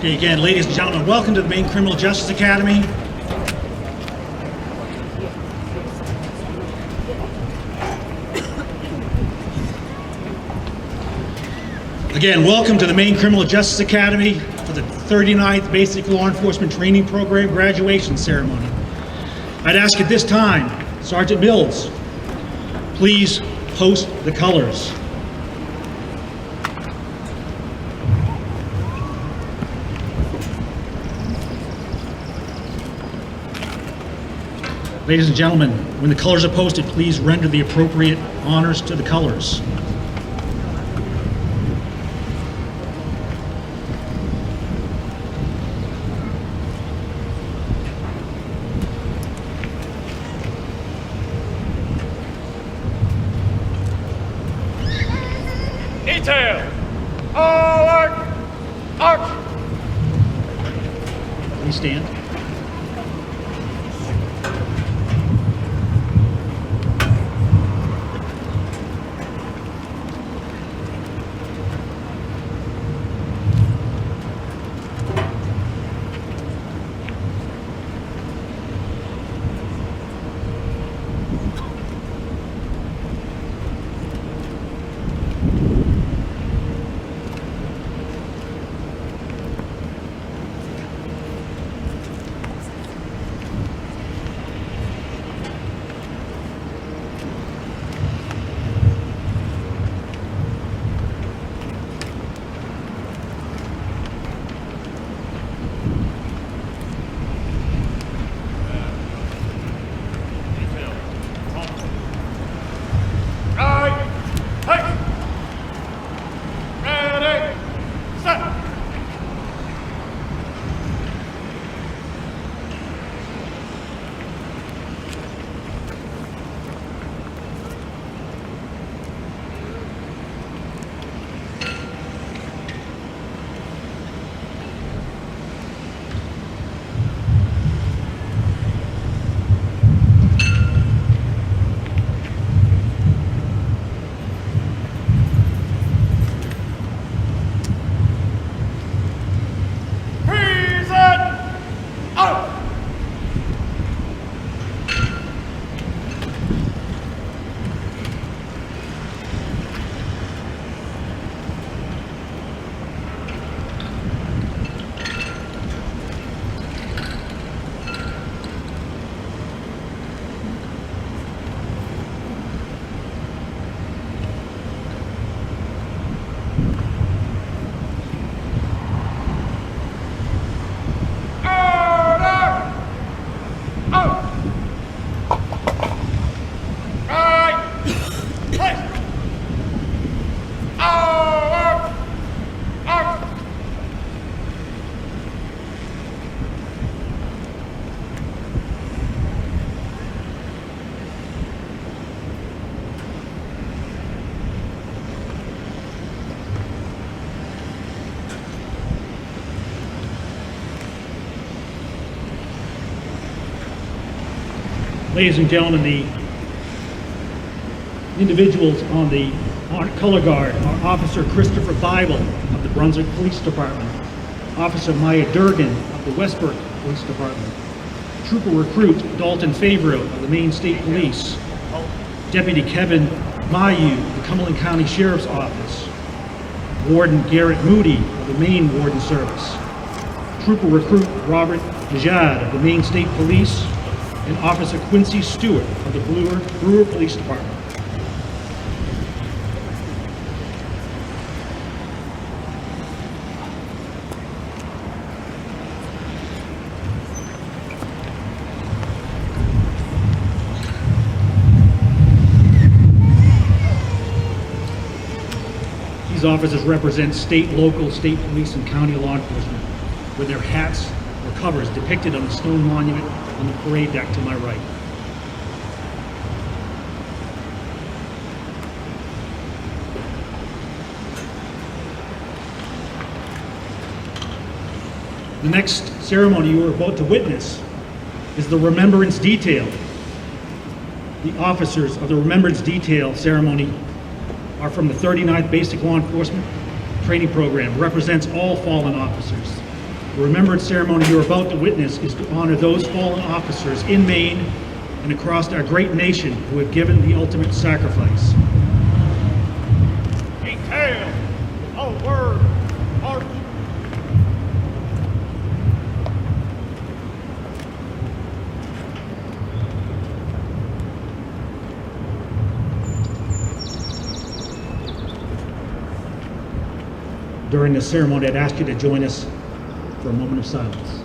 Okay, again, ladies and gentlemen, welcome to the Maine Criminal Justice Academy. Again, welcome to the Maine Criminal Justice Academy for the 39th Basic Law Enforcement Training Program Graduation Ceremony. I'd ask at this time, Sergeant Mills, please host the colors. Ladies and gentlemen, when the colors are posted, please render the appropriate honors to the colors. Detail! All arc! Arch! Please stand. Ladies and gentlemen, the individuals on the color guard are Officer Christopher Bible of the Brunswick Police Department, Officer Maya Durgan of the Westbrook Police Department, Trooper Recruit Dalton Favreau of the Maine State Police, Deputy Kevin Mayu of the Cumberland County Sheriff's Office, Warden Garrett Moody of the Maine Warden Service, Trooper Recruit Robert Najad of the Maine State Police, and Officer Quincy Stewart of the Brewer Police Department. These officers represent state, local, state police, and county law enforcement with their hats or covers depicted on the stone monument on the parade deck to my right. The next ceremony you are about to witness is the Remembrance Detail. The officers of the Remembrance Detail ceremony are from the 39th Basic Law Enforcement Training Program, represents all fallen officers. The remembrance ceremony you're about to witness is to honor those fallen officers in Maine and across our great nation who have given the ultimate sacrifice. Detail. Oh, word. March. During the ceremony, I'd ask you to join us for a moment of silence.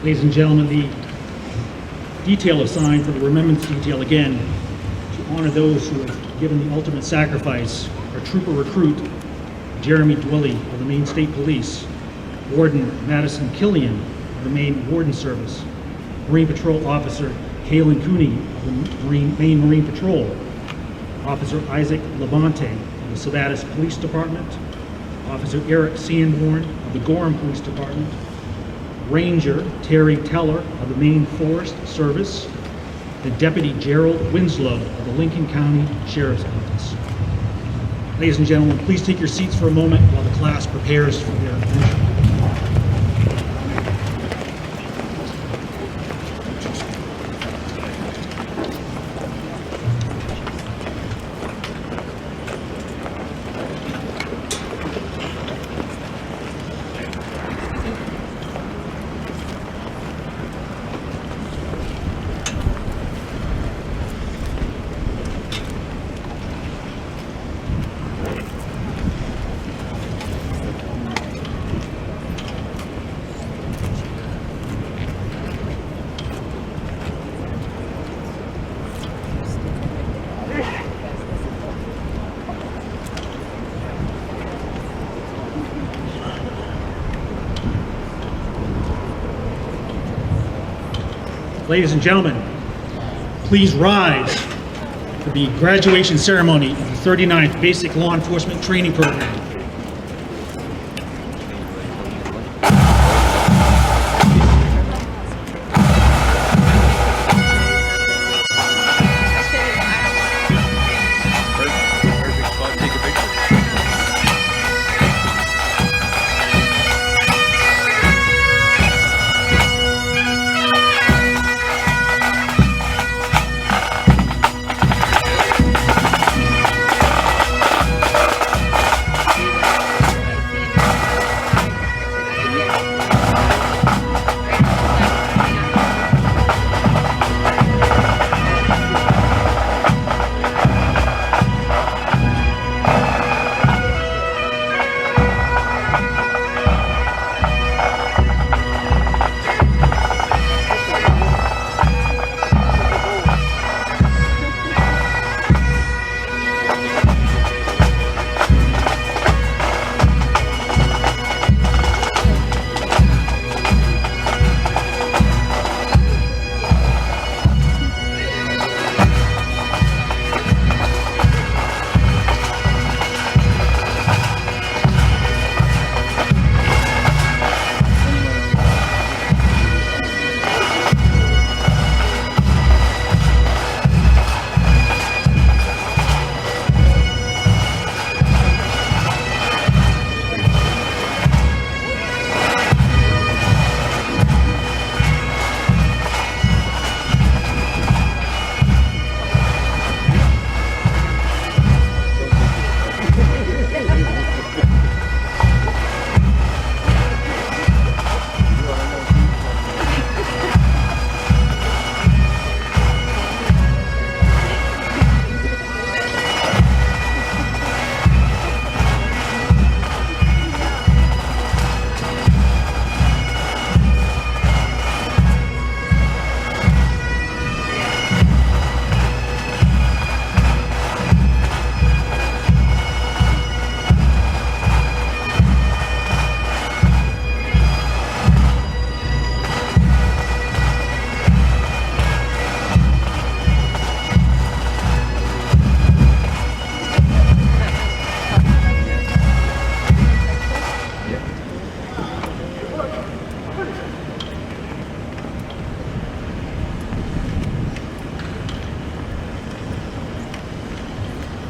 Ladies and gentlemen, the detail assigned for the Remembrance Detail, again, to honor those who have given the ultimate sacrifice, are Trooper Recruit Jeremy Dwelly of the Maine State Police, Warden Madison Killian of the Maine Warden Service, Marine Patrol Officer Halen Cooney of the Maine Marine Patrol, Officer Isaac Labonte of the Sabattis Police Department, Officer Eric Sanborn of the Gorham Police Department, Ranger Terry Teller of the Maine Forest Service, and Deputy Gerald Winslow of the Lincoln County Sheriff's Office. Ladies and gentlemen, please take your seats for a moment while the class prepares for their admission. Ladies and gentlemen, please rise for the graduation ceremony of the 39th Basic Law Enforcement Training Program.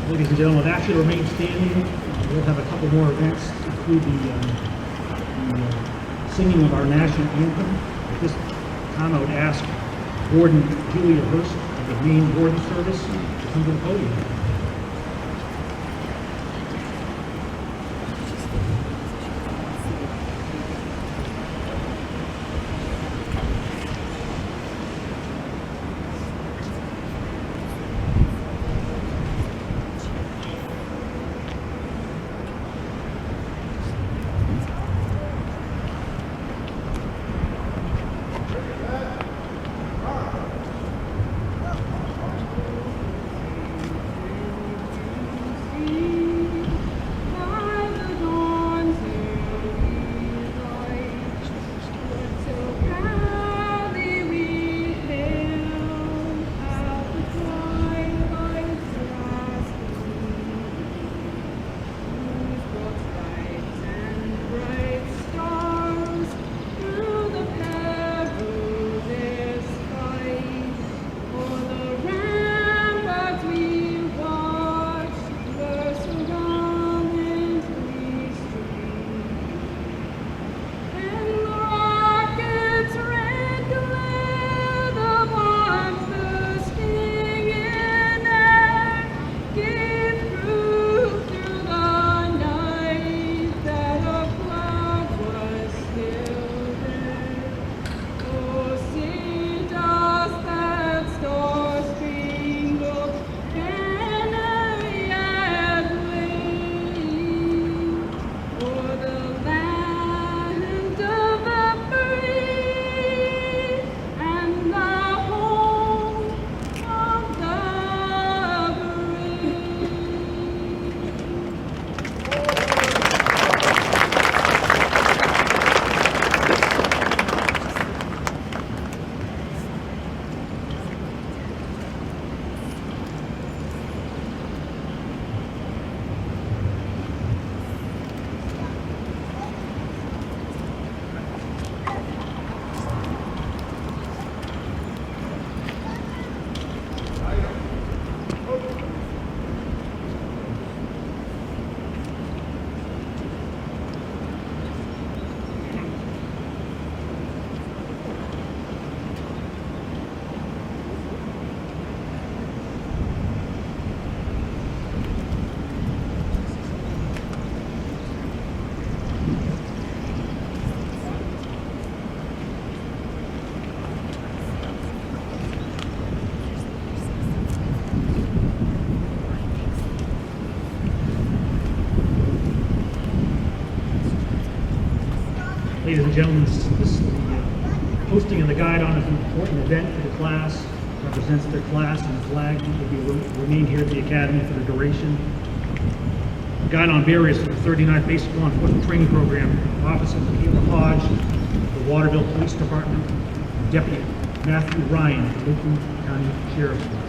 Ladies and gentlemen, that should remain standing. We'll have a couple more events, include the singing of our national anthem. At this time, I would ask Warden Julia Hurst of the Maine Warden Service to come to the podium. Ladies and gentlemen, the posting of the guidon is an important event for the class. It represents their class, and the flag will remain here at the Academy for the duration. The guidon bearers for the 39th Basic Law Enforcement Training Program, Officer Michaela Hodge, the Waterville Police Department, Deputy Matthew Ryan, the Lincoln County Sheriff's Office.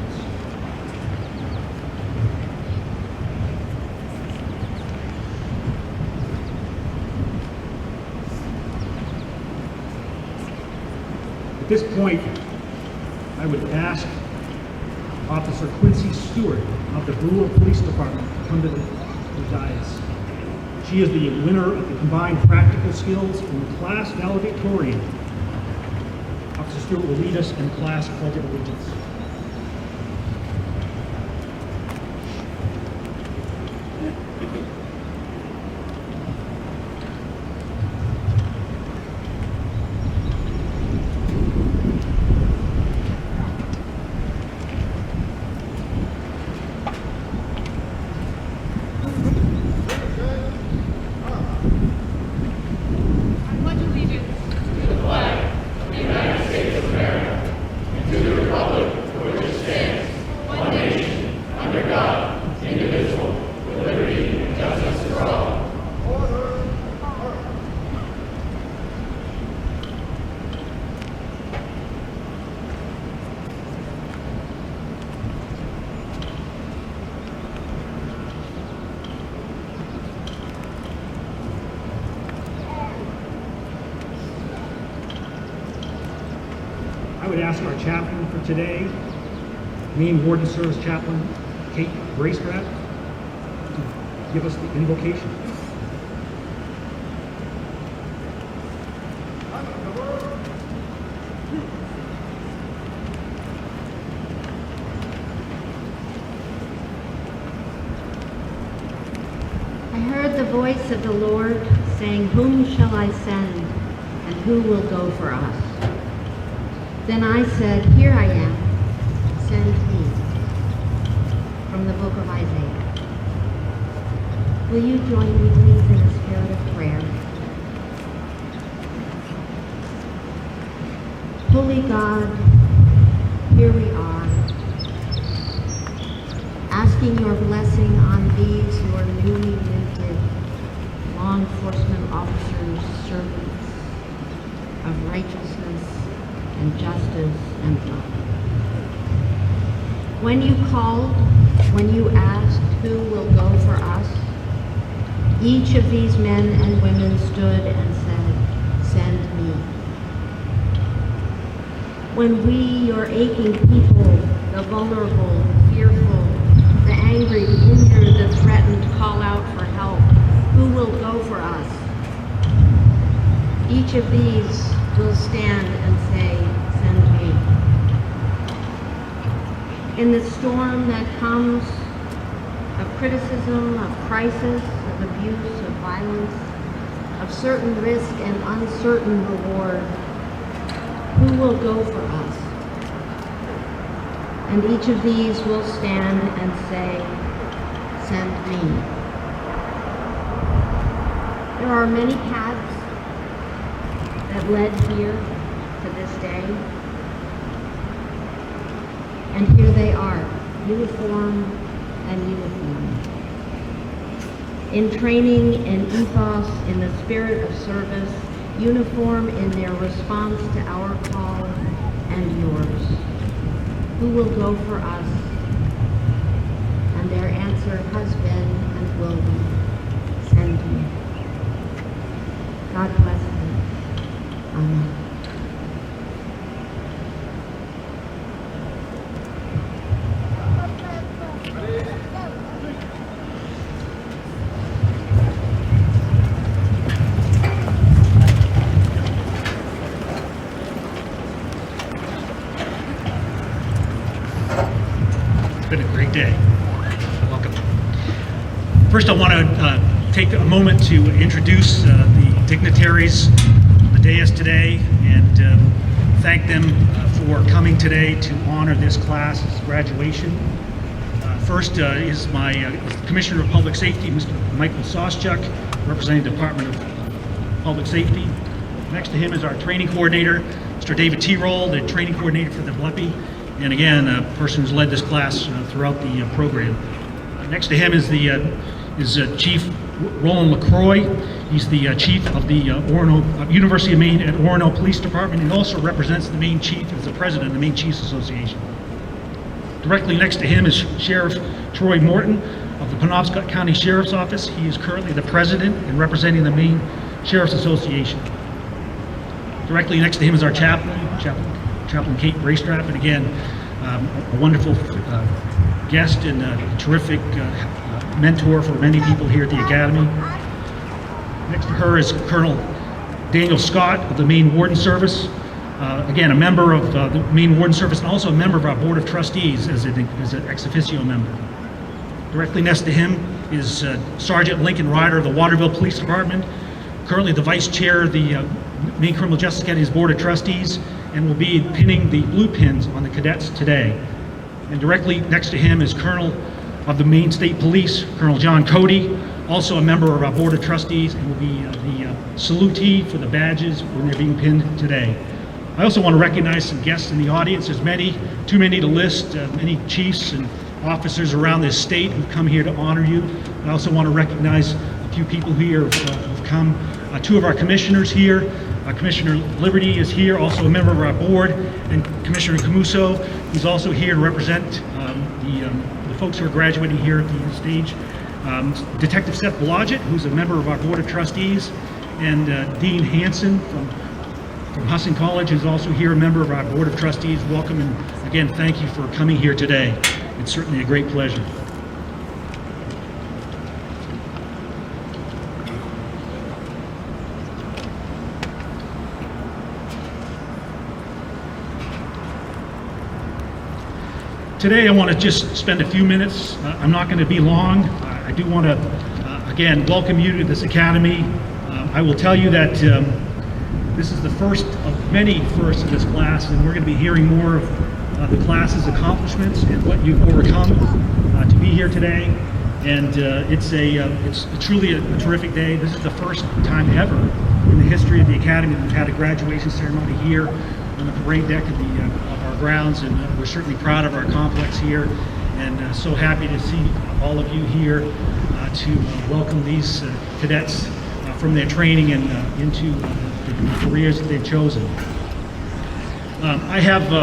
At this point, I would ask Officer Quincy Stewart of the Brewer Police Department to come to the dais. She is the winner of the combined practical skills and the class valedictorian. Officer Stewart will lead us in the class Pledge of Allegiance. I would ask our chaplain for today, Maine Warden Service Chaplain Kate Bracebrat, to give us the invocation. I heard the voice of the Lord saying, "Whom shall I send, and who will go for us?" Then I said, "Here I am, send me." From the book of Isaiah. Will you join me, please, in a spirit of prayer? Holy God, here we are, asking your blessing on these, your newly minted law enforcement officers, servants of righteousness and justice and love. When you called, when you asked who will go for us, each of these men and women stood and said, "Send me." When we, your aching people, the vulnerable, fearful, the angry, the injured, the threatened, call out for help, who will go for us? Each of these will stand and say, "Send me." In the storm that comes of criticism, of crisis, of abuse, of violence, of certain risk and uncertain reward, who will go for us? And each of these will stand and say, "Send me." There are many paths that led here to this day. And here they are, uniform and uniform. In training, in ethos, in the spirit of service, uniform in their response to our call and yours. Who will go for us? And their answer has been and will be, "Send me." God bless them. Amen. It's been a great day. Welcome. First, I want to take a moment to introduce the dignitaries of the Dais today and thank them for coming today to honor this class's graduation. First is my Commissioner of Public Safety, Mr. Michael Soschuk, representing the Department of Public Safety. Next to him is our training coordinator, Mr. David T. Roll, the training coordinator for the BLETP, and again, a person who's led this class throughout the program. Next to him is Chief Roland LaCroix. He's the chief of the University of Maine at Orono Police Department, and also represents the Maine Chief as the president of the Maine Chiefs Association. Directly next to him is Sheriff Troy Morton of the Penobscot County Sheriff's Office. He is currently the president and representing the Maine Sheriff's Association. Directly next to him is our Chaplain Kate Braystrap, and again, a wonderful guest and a terrific mentor for many people here at the Academy. Next to her is Colonel Daniel Scott of the Maine Warden Service. Again, a member of the Maine Warden Service and also a member of our Board of Trustees as an ex officio member. Directly next to him is Sergeant Lincoln Ryder of the Waterville Police Department, currently the Vice Chair of the Maine Criminal Justice Academy's Board of Trustees, and will be pinning the blue pins on the cadets today. And directly next to him is Colonel of the Maine State Police, Colonel John Cody, also a member of our Board of Trustees, and will be the salutee for the badges when they're being pinned today. I also want to recognize some guests in the audience. There's too many to list, many chiefs and officers around this state who've come here to honor you. I also want to recognize a few people here who've come. Two of our commissioners here. Commissioner Liberty is here, also a member of our board, and Commissioner Camuso, who's also here to represent the folks who are graduating here at the stage. Detective Seth Blodgett, who's a member of our Board of Trustees, and Dean Hanson from Husson College, who's also here, a member of our Board of Trustees. Welcome, and again, thank you for coming here today. It's certainly a great pleasure. Today I want to just spend a few minutes. I'm not going to be long. I do want to, again, welcome you to this academy. I will tell you that this is the first of many firsts in this class, and we're going to be hearing more of the class's accomplishments and what you've overcome to be here today. And it's truly a terrific day. This is the first time ever in the history of the academy that we've had a graduation ceremony here on the parade deck of our grounds, and we're certainly proud of our complex here, and so happy to see all of you here to welcome these cadets from their training and into the careers that they've chosen. I have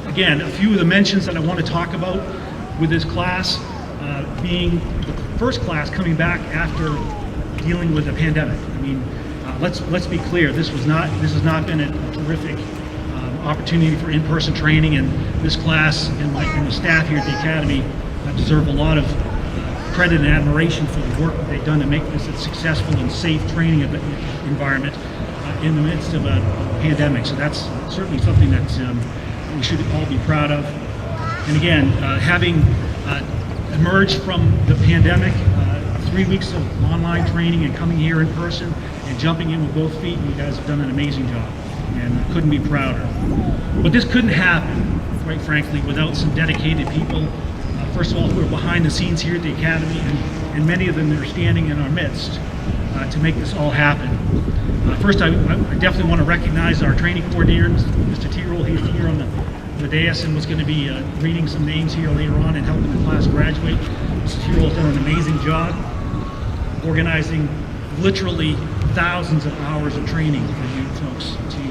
again a few of the mentions that I want to talk about with this class, being the first class coming back after dealing with the pandemic. I mean, let's be clear. This has not been a terrific opportunity for in-person training, and this class and the staff here at the Academy deserve a lot of credit and admiration for the work that they've done to make this a successful and safe training environment in the midst of a pandemic. So that's certainly something that we should all be proud of. And again, having emerged from the pandemic, 3 weeks of online training and coming here in person and jumping in with both feet, you guys have done an amazing job, and I couldn't be prouder. But this couldn't happen, quite frankly, without some dedicated people. First of all, who are behind the scenes here at the Academy, and many of them that are standing in our midst to make this all happen. First, I definitely want to recognize our training coordinator, Mr. T-Roll. He's here on the dais and was going to be reading some names here later on and helping the class graduate. Mr. T-Roll has done an amazing job organizing literally thousands of hours of training for you folks to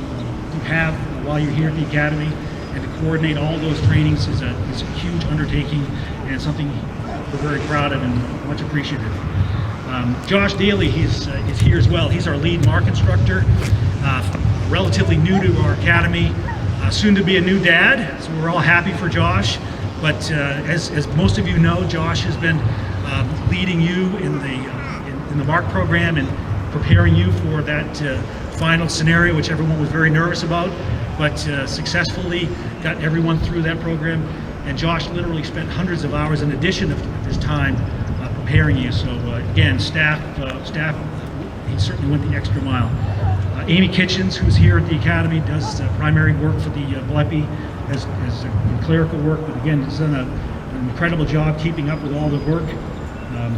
have while you're here at the Academy, and to coordinate all those trainings is a huge undertaking, and something we're very proud of and much appreciative. Josh Daly is here as well. He's our lead MARC instructor, relatively new to our academy, soon to be a new dad, so we're all happy for Josh. But as most of you know, Josh has been leading you in the MARC program and preparing you for that final scenario, which everyone was very nervous about, but successfully got everyone through that program. And Josh literally spent hundreds of hours in addition of his time preparing you. So again, staff, he certainly went the extra mile. Amy Kitchens, who's here at the Academy, does primary work for the BLETP as clerical work, but again, has done an incredible job keeping up with all the work.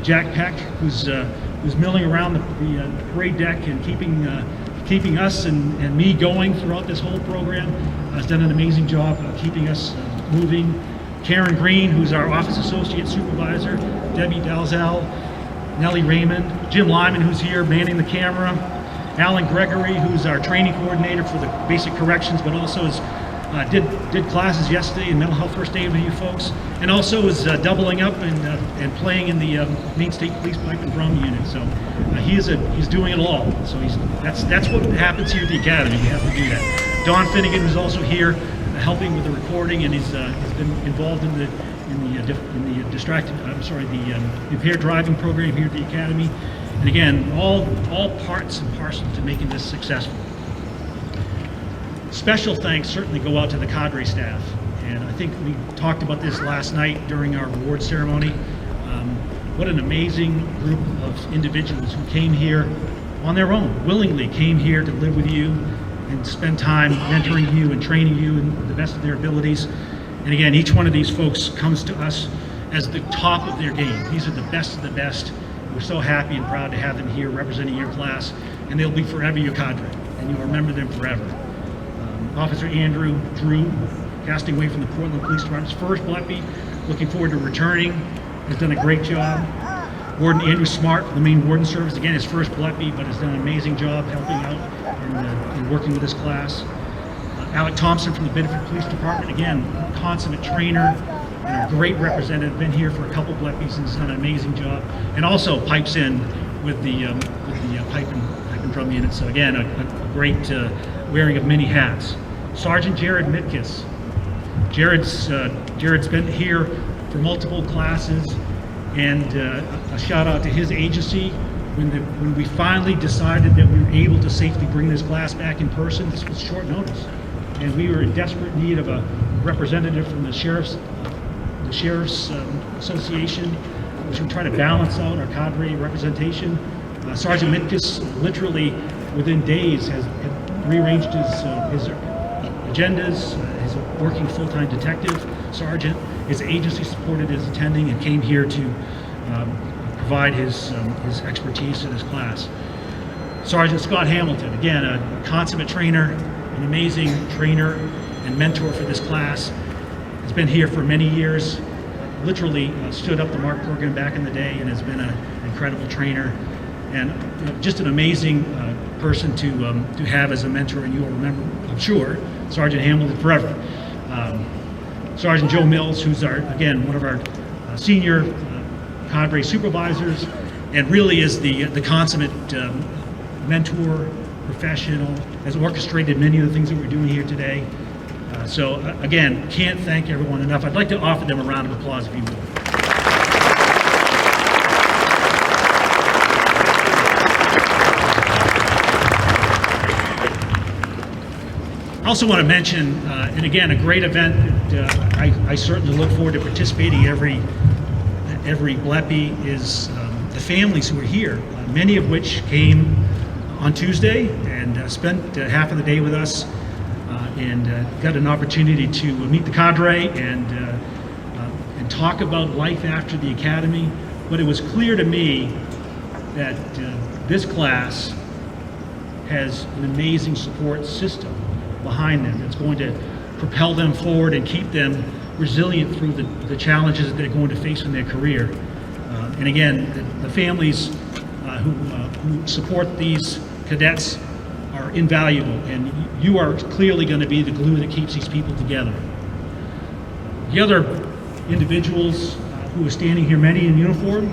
Jack Peck, who's milling around the parade deck and keeping keeping us and me going throughout this whole program. Has done an amazing job keeping us moving. Karen Green, who's our Office Associate Supervisor, Debbie Dalzell, Nellie Raymond, Jim Lyman, who's here manning the camera, Alan Gregory, who's our training coordinator for the basic corrections, but also is did classes yesterday in mental health first aid with you folks, and also is doubling up and playing in the Maine State Police Pipe and Drum Unit. So he's doing it all. So that's what happens here at the Academy. We have to do that. Don Finnegan is also here helping with the recording, and he's been involved in the impaired driving program here at the Academy. And again, all parts and parcel to making this successful. Special thanks certainly go out to the cadre staff, and I think we talked about this last night during our award ceremony. What an amazing group of individuals who came here on their own, willingly came here to live with you and spend time mentoring you and training you in the best of their abilities. And again, each one of these folks comes to us as the top of their game. These are the best of the best. We're so happy and proud to have them here representing your class, and they'll be forever your cadre, and you'll remember them forever. Officer Andrew Drew, casting away from the Portland Police Department's first BLETP, looking forward to returning, has done a great job. Warden Andrew Smart from the Maine Warden Service, again his first BLETP, but has done an amazing job helping out and working with this class. Alec Thompson from the Benediction Police Department, again, consummate trainer and a great representative, been here for a couple BLETPs and has done an amazing job, and also pipes in with the pipe and drum unit. So again, a great wearing of many hats. Sergeant Jared Mitkiss. Jared's been here for multiple classes, and a shout out to his agency. When we finally decided that we were able to safely bring this class back in person, this was short notice, and we were in desperate need of a representative from the Sheriff's Association, which would try to balance out our cadre representation. Sergeant Mitkiss literally within days has rearranged his agendas. He's a working full-time detective sergeant. His agency supported his attending and came here to provide his expertise to this class. Sergeant Scott Hamilton, again, a consummate trainer, an amazing trainer and mentor for this class. Has been here for many years, literally stood up the MARC program back in the day, and has been an incredible trainer and just an amazing person to have as a mentor. And you will remember, I'm sure, Sergeant Hamilton forever. Sergeant Joe Mills, who's again one of our senior cadre supervisors, and really is the consummate mentor, professional, has orchestrated many of the things that we're doing here today. So again, can't thank everyone enough. I'd like to offer them a round of applause if you will. I also want to mention, and again, a great event that I certainly look forward to participating every BLETP is the families who are here, many of which came on Tuesday and spent half of the day with us and got an opportunity to meet the cadre and talk about life after the academy. But it was clear to me that this class has an amazing support system behind them that's going to propel them forward and keep them resilient through the challenges that they're going to face in their career. And again, the families who support these cadets are invaluable, and you are clearly going to be the glue that keeps these people together. The other individuals who are standing here, many in uniform,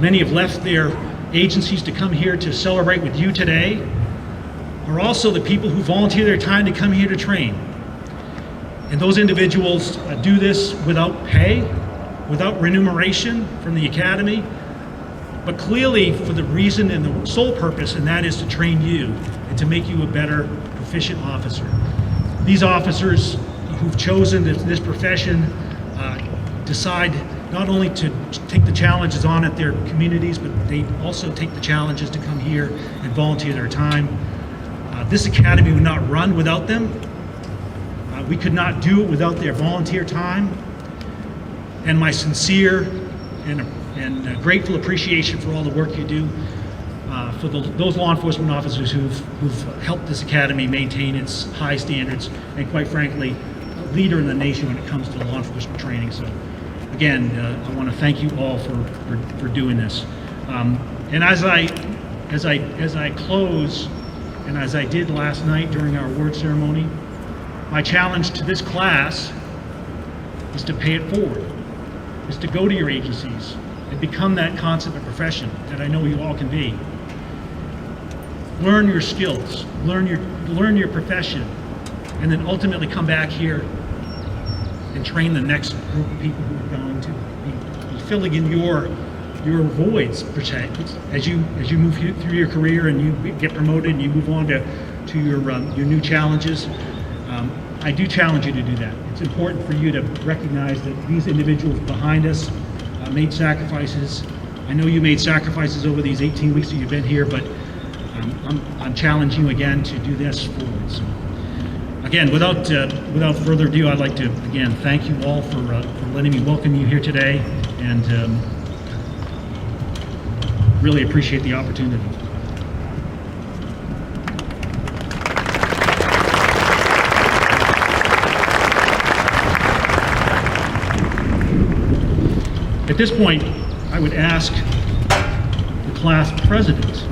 many have left their agencies to come here to celebrate with you today, are also the people who volunteer their time to come here to train. And those individuals do this without pay, without remuneration from the academy, but clearly for the reason and the sole purpose, and that is to train you and to make you a better, proficient officer. These officers who've chosen this profession decide not only to take the challenges on at their communities, but they also take the challenges to come here and volunteer their time. This academy would not run without them. We could not do it without their volunteer time. And my sincere and grateful appreciation for all the work you do. for those law enforcement officers who've helped this academy maintain its high standards and, quite frankly, a leader in the nation when it comes to law enforcement training. So, again, I want to thank you all for doing this. And as I close, and as I did last night during our award ceremony, my challenge to this class is to pay it forward, is to go to your agencies and become that consummate profession that I know you all can be. Learn your skills, learn your profession, and then ultimately come back here and train the next group of people who are going to be filling in your voids as you move through your career and you get promoted and you move on to your new challenges. I do challenge you to do that. It's important for you to recognize that these individuals behind us made sacrifices. I know you made sacrifices over these 18 weeks that you've been here, but I'm challenging you again to do this forward. So, again, without further ado, I'd like to again thank you all for letting me welcome you here today, and really appreciate the opportunity. At this point, I would ask the class president,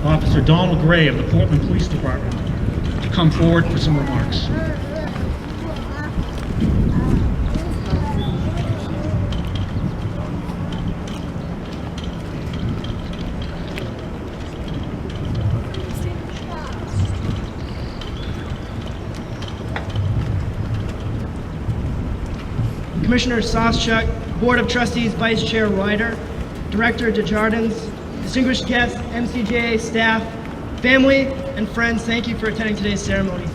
Officer Donald Gray of the Portland Police Department, to come forward for some remarks. Commissioner Soschuk, Board of Trustees Vice Chair Ryder, Director Desjardins, distinguished guests, MCJA staff, family, and friends, thank you for attending today's ceremony.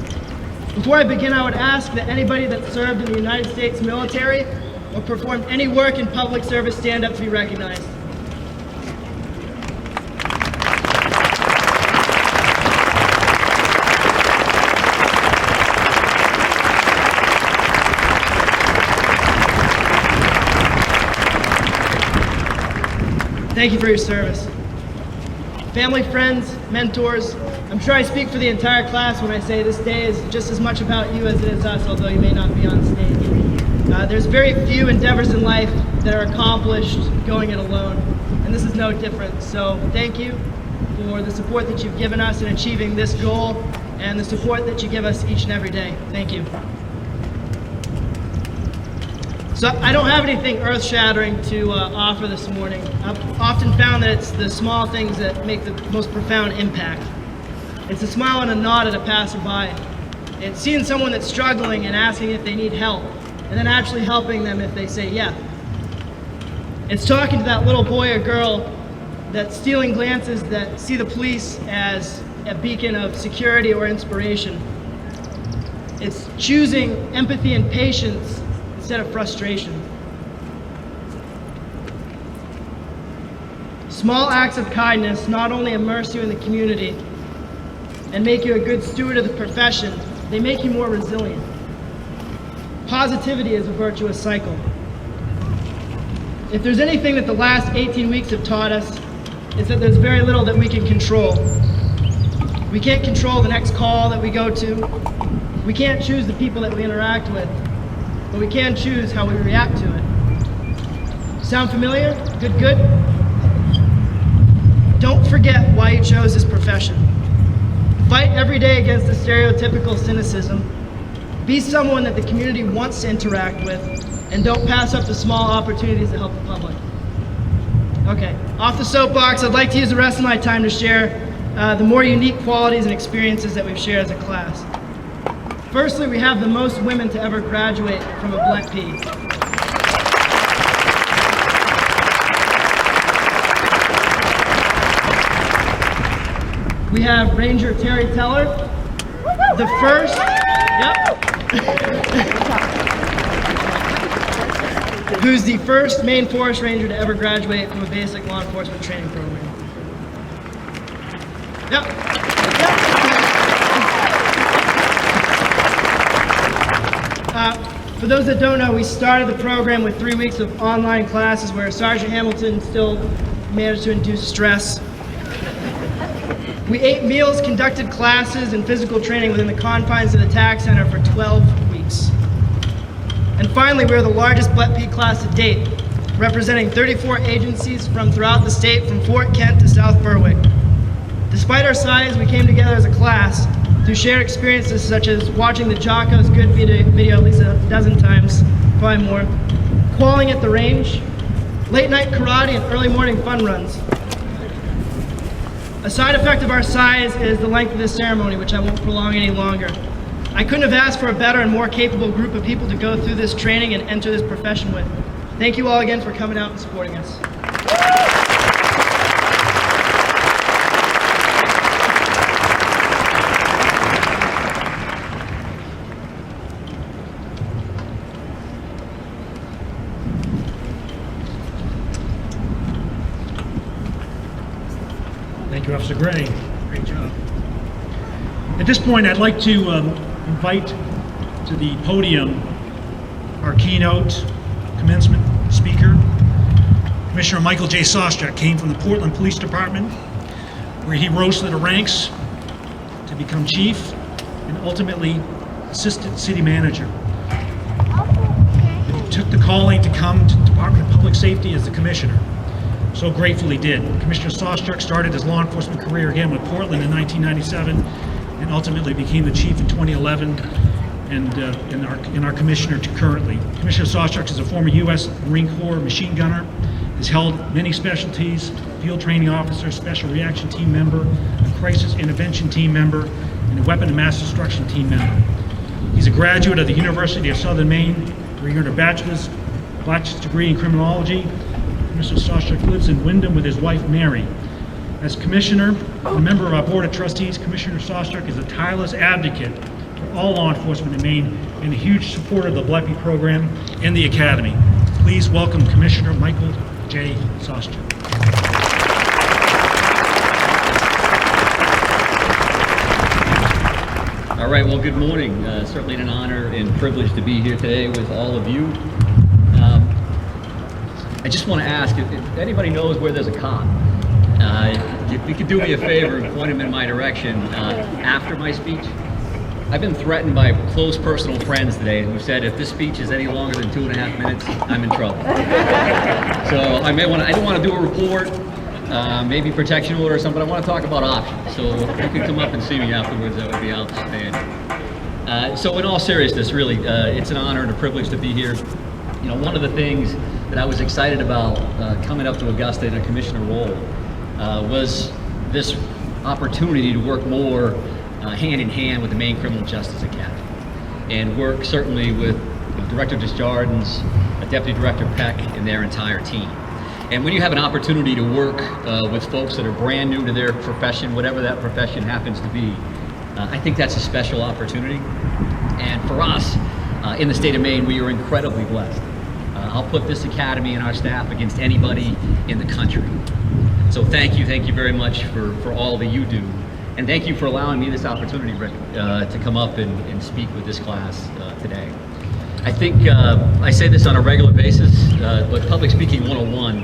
Before I begin, I would ask that anybody that served in the United States military or performed any work in public service stand up to be recognized. Thank you for your service. Family, friends, mentors, I'm sure I speak for the entire class when I say this day is just as much about you as it is us, although you may not be on stage. There's very few endeavors in life that are accomplished going it alone, and this is no different. So thank you for the support that you've given us in achieving this goal and the support that you give us each and every day. Thank you. So I don't have anything earth-shattering to offer this morning. I've often found that it's the small things that make the most profound impact. It's a smile and a nod at a passerby. It's seeing someone that's struggling and asking if they need help, and then actually helping them if they say yeah. It's talking to that little boy or girl that's stealing glances that see the police as a beacon of security or inspiration. It's choosing empathy and patience instead of frustration. Small acts of kindness not only immerse you in the community and make you a good steward of the profession, they make you more resilient. Positivity is a virtuous cycle. If there's anything that the last 18 weeks have taught us, it's that there's very little that we can control. We can't control the next call that we go to. We can't choose the people that we interact with, but we can choose how we react to it. Sound familiar? Good, good? Don't forget why you chose this profession. Fight every day against the stereotypical cynicism. Be someone that the community wants to interact with, and don't pass up the small opportunities to help the public. Okay, off the soapbox, I'd like to use the rest of my time to share the more unique qualities and experiences that we've shared as a class. Firstly, we have the most women to ever graduate from a BLETP. We have Ranger Terry Teller, the first, who's the first Maine Forest Ranger to ever graduate from a basic law enforcement training program. For those that don't know, we started the program with 3 weeks of online classes where Sergeant Hamilton still managed to induce stress. We ate meals, conducted classes, and physical training within the confines of the TAC Center for 12 weeks. And finally, we are the largest BLETP class to date, representing 34 agencies from throughout the state, from Fort Kent to South Berwick. Despite our size, we came together as a class to share experiences such as watching the Jocko's Good video at least a dozen times, probably more, qualling at the range, late night karate, and early morning fun runs. A side effect of our size is the length of this ceremony, which I won't prolong any longer. I couldn't have asked for a better and more capable group of people to go through this training and enter this profession with. Thank you all again for coming out and supporting us. Thank you, Officer Gray. Great job. At this point, I'd like to invite to the podium our keynote commencement speaker. Commissioner Michael J. Sostrak came from the Portland Police Department, where he rose to the ranks to become chief and ultimately assistant city manager. He took the calling to come to the Department of Public Safety as the commissioner. So gratefully did. Commissioner Sostrak started his law enforcement career again with Portland in 1997 and ultimately became the chief in 2011 and in our commissioner to currently. Commissioner Sostrak is a former U.S. Marine Corps machine gunner, has held many specialties, field training officer, special reaction team member, a crisis intervention team member, and a weapon and mass destruction team member. He's a graduate of the University of Southern Maine, where he earned a bachelor's degree in criminology. Mr. Sostrak lives in Wyndham with his wife, Mary. As commissioner and a member of our board of trustees, Commissioner Sostrak is a tireless advocate for all law enforcement in Maine and a huge supporter of the BLETP program and the Academy. Please welcome Commissioner Michael J. Sostrak. All right, well, good morning. Certainly an honor and privilege to be here today with all of you. I just want to ask if anybody knows where there's a cop. If you could do me a favor and point him in my direction after my speech. I've been threatened by close personal friends today who said if this speech is any longer than 2.5 minutes, I'm in trouble. So I don't want to do a report, maybe protection order or something, but I want to talk about options. So if you could come up and see me afterwards, that would be outstanding. So in all seriousness, really, it's an honor and a privilege to be here. You know, one of the things that I was excited about coming up to Augusta in a commissioner role was this opportunity to work more hand in hand with the Maine Criminal Justice Academy and work certainly with Director Desjardins, Deputy Director Peck, and their entire team. And when you have an opportunity to work with folks that are brand new to their profession, whatever that profession happens to be, I think that's a special opportunity. And for us, in the state of Maine, we are incredibly blessed. I'll put this academy and our staff against anybody in the country. So thank you very much for all that you do. And thank you for allowing me this opportunity, Rick, to come up and speak with this class today. I think I say this on a regular basis, but public speaking 101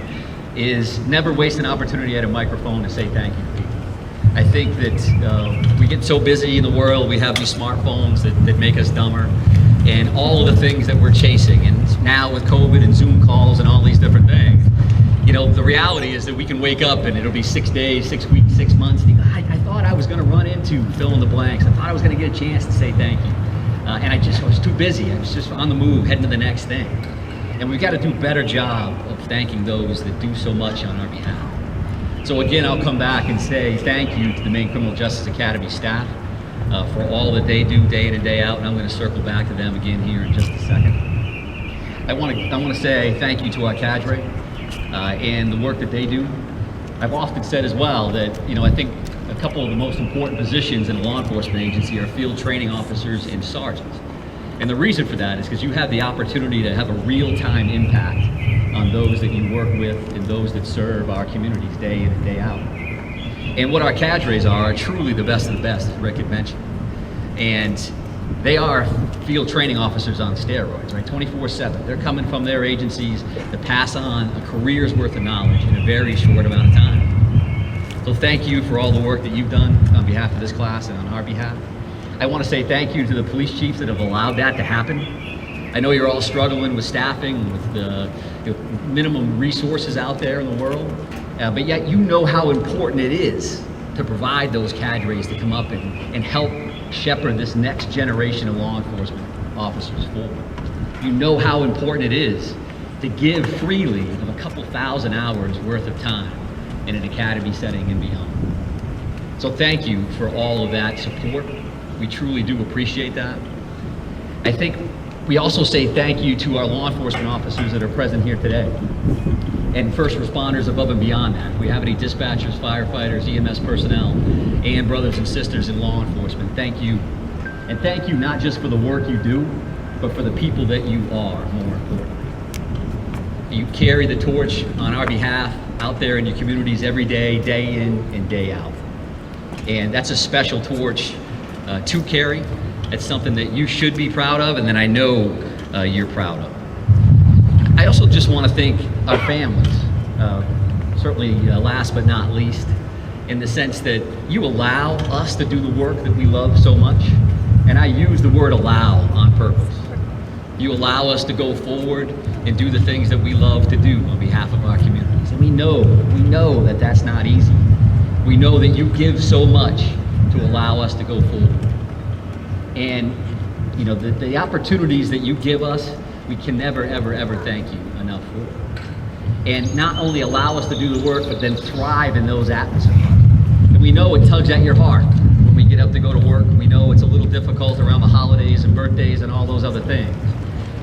is never waste an opportunity at a microphone to say thank you to people. I think that we get so busy in the world, we have these smartphones that make us dumber, and all of the things that we're chasing. And now with COVID and Zoom calls and all these different things, you know, the reality is that we can wake up and it'll be 6 days, 6 weeks, 6 months. And I thought I was going to run into fill in the blanks. I thought I was going to get a chance to say thank you. And I was too busy. I was just on the move, heading to the next thing. And we've got to do a better job of thanking those that do so much on our behalf. So again, I'll come back and say thank you to the Maine Criminal Justice Academy staff for all that they do day in and day out, and I'm going to circle back to them again here in just a second. I want to say thank you to our cadre and the work that they do. I've often said as well that, you know, I think a couple of the most important positions in a law enforcement agency are field training officers and sergeants. And the reason for that is because you have the opportunity to have a real-time impact on those that you work with and those that serve our communities day in and day out. And what our cadres are truly the best of the best, as Rick had mentioned. And they are field training officers on steroids, right? 24/7. They're coming from their agencies to pass on a career's worth of knowledge in a very short amount of time. So thank you for all the work that you've done on behalf of this class and on our behalf. I want to say thank you to the police chiefs that have allowed that to happen. I know you're all struggling with staffing, with the minimum resources out there in the world, but yet you know how important it is to provide those cadres to come up and help shepherd this next generation of law enforcement officers forward. You know how important it is to give freely of a couple thousand hours worth of time in an academy setting and beyond. So thank you for all of that support. We truly do appreciate that. I think we also say thank you to our law enforcement officers that are present here today, and first responders above and beyond that. If we have any dispatchers, firefighters, EMS personnel, and brothers and sisters in law enforcement, thank you. And thank you not just for the work you do, but for the people that you are, more importantly. You carry the torch on our behalf out there in your communities every day, day in and day out. And that's a special torch to carry. It's something that you should be proud of, and that I know you're proud of. I also just want to thank our families, certainly last but not least, in the sense that you allow us to do the work that we love so much. And I use the word allow on purpose. You allow us to go forward and do the things that we love to do on behalf of our communities. And we know that that's not easy. We know that you give so much to allow us to go forward. And you know, the opportunities that you give us, we can never, ever, ever thank you enough for. And not only allow us to do the work, but then thrive in those atmospheres. And we know it tugs at your heart when we get up to go to work. We know it's a little difficult around the holidays and birthdays and all those other things.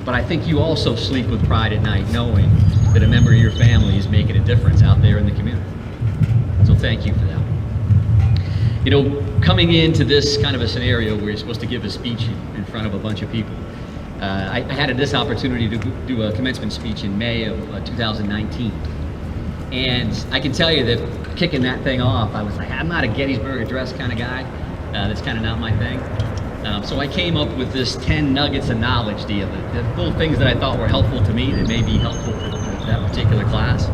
But I think you also sleep with pride at night knowing that a member of your family is making a difference out there in the community. So thank you for that. You know, coming into this kind of a scenario where you're supposed to give a speech in front of a bunch of people, I had this opportunity to do a commencement speech in May of 2019. And I can tell you that kicking that thing off, I was like, I'm not a Gettysburg Address kind of guy. That's kind of not my thing. So I came up with this 10 nuggets of knowledge deal, the little things that I thought were helpful to me that may be helpful to that particular class.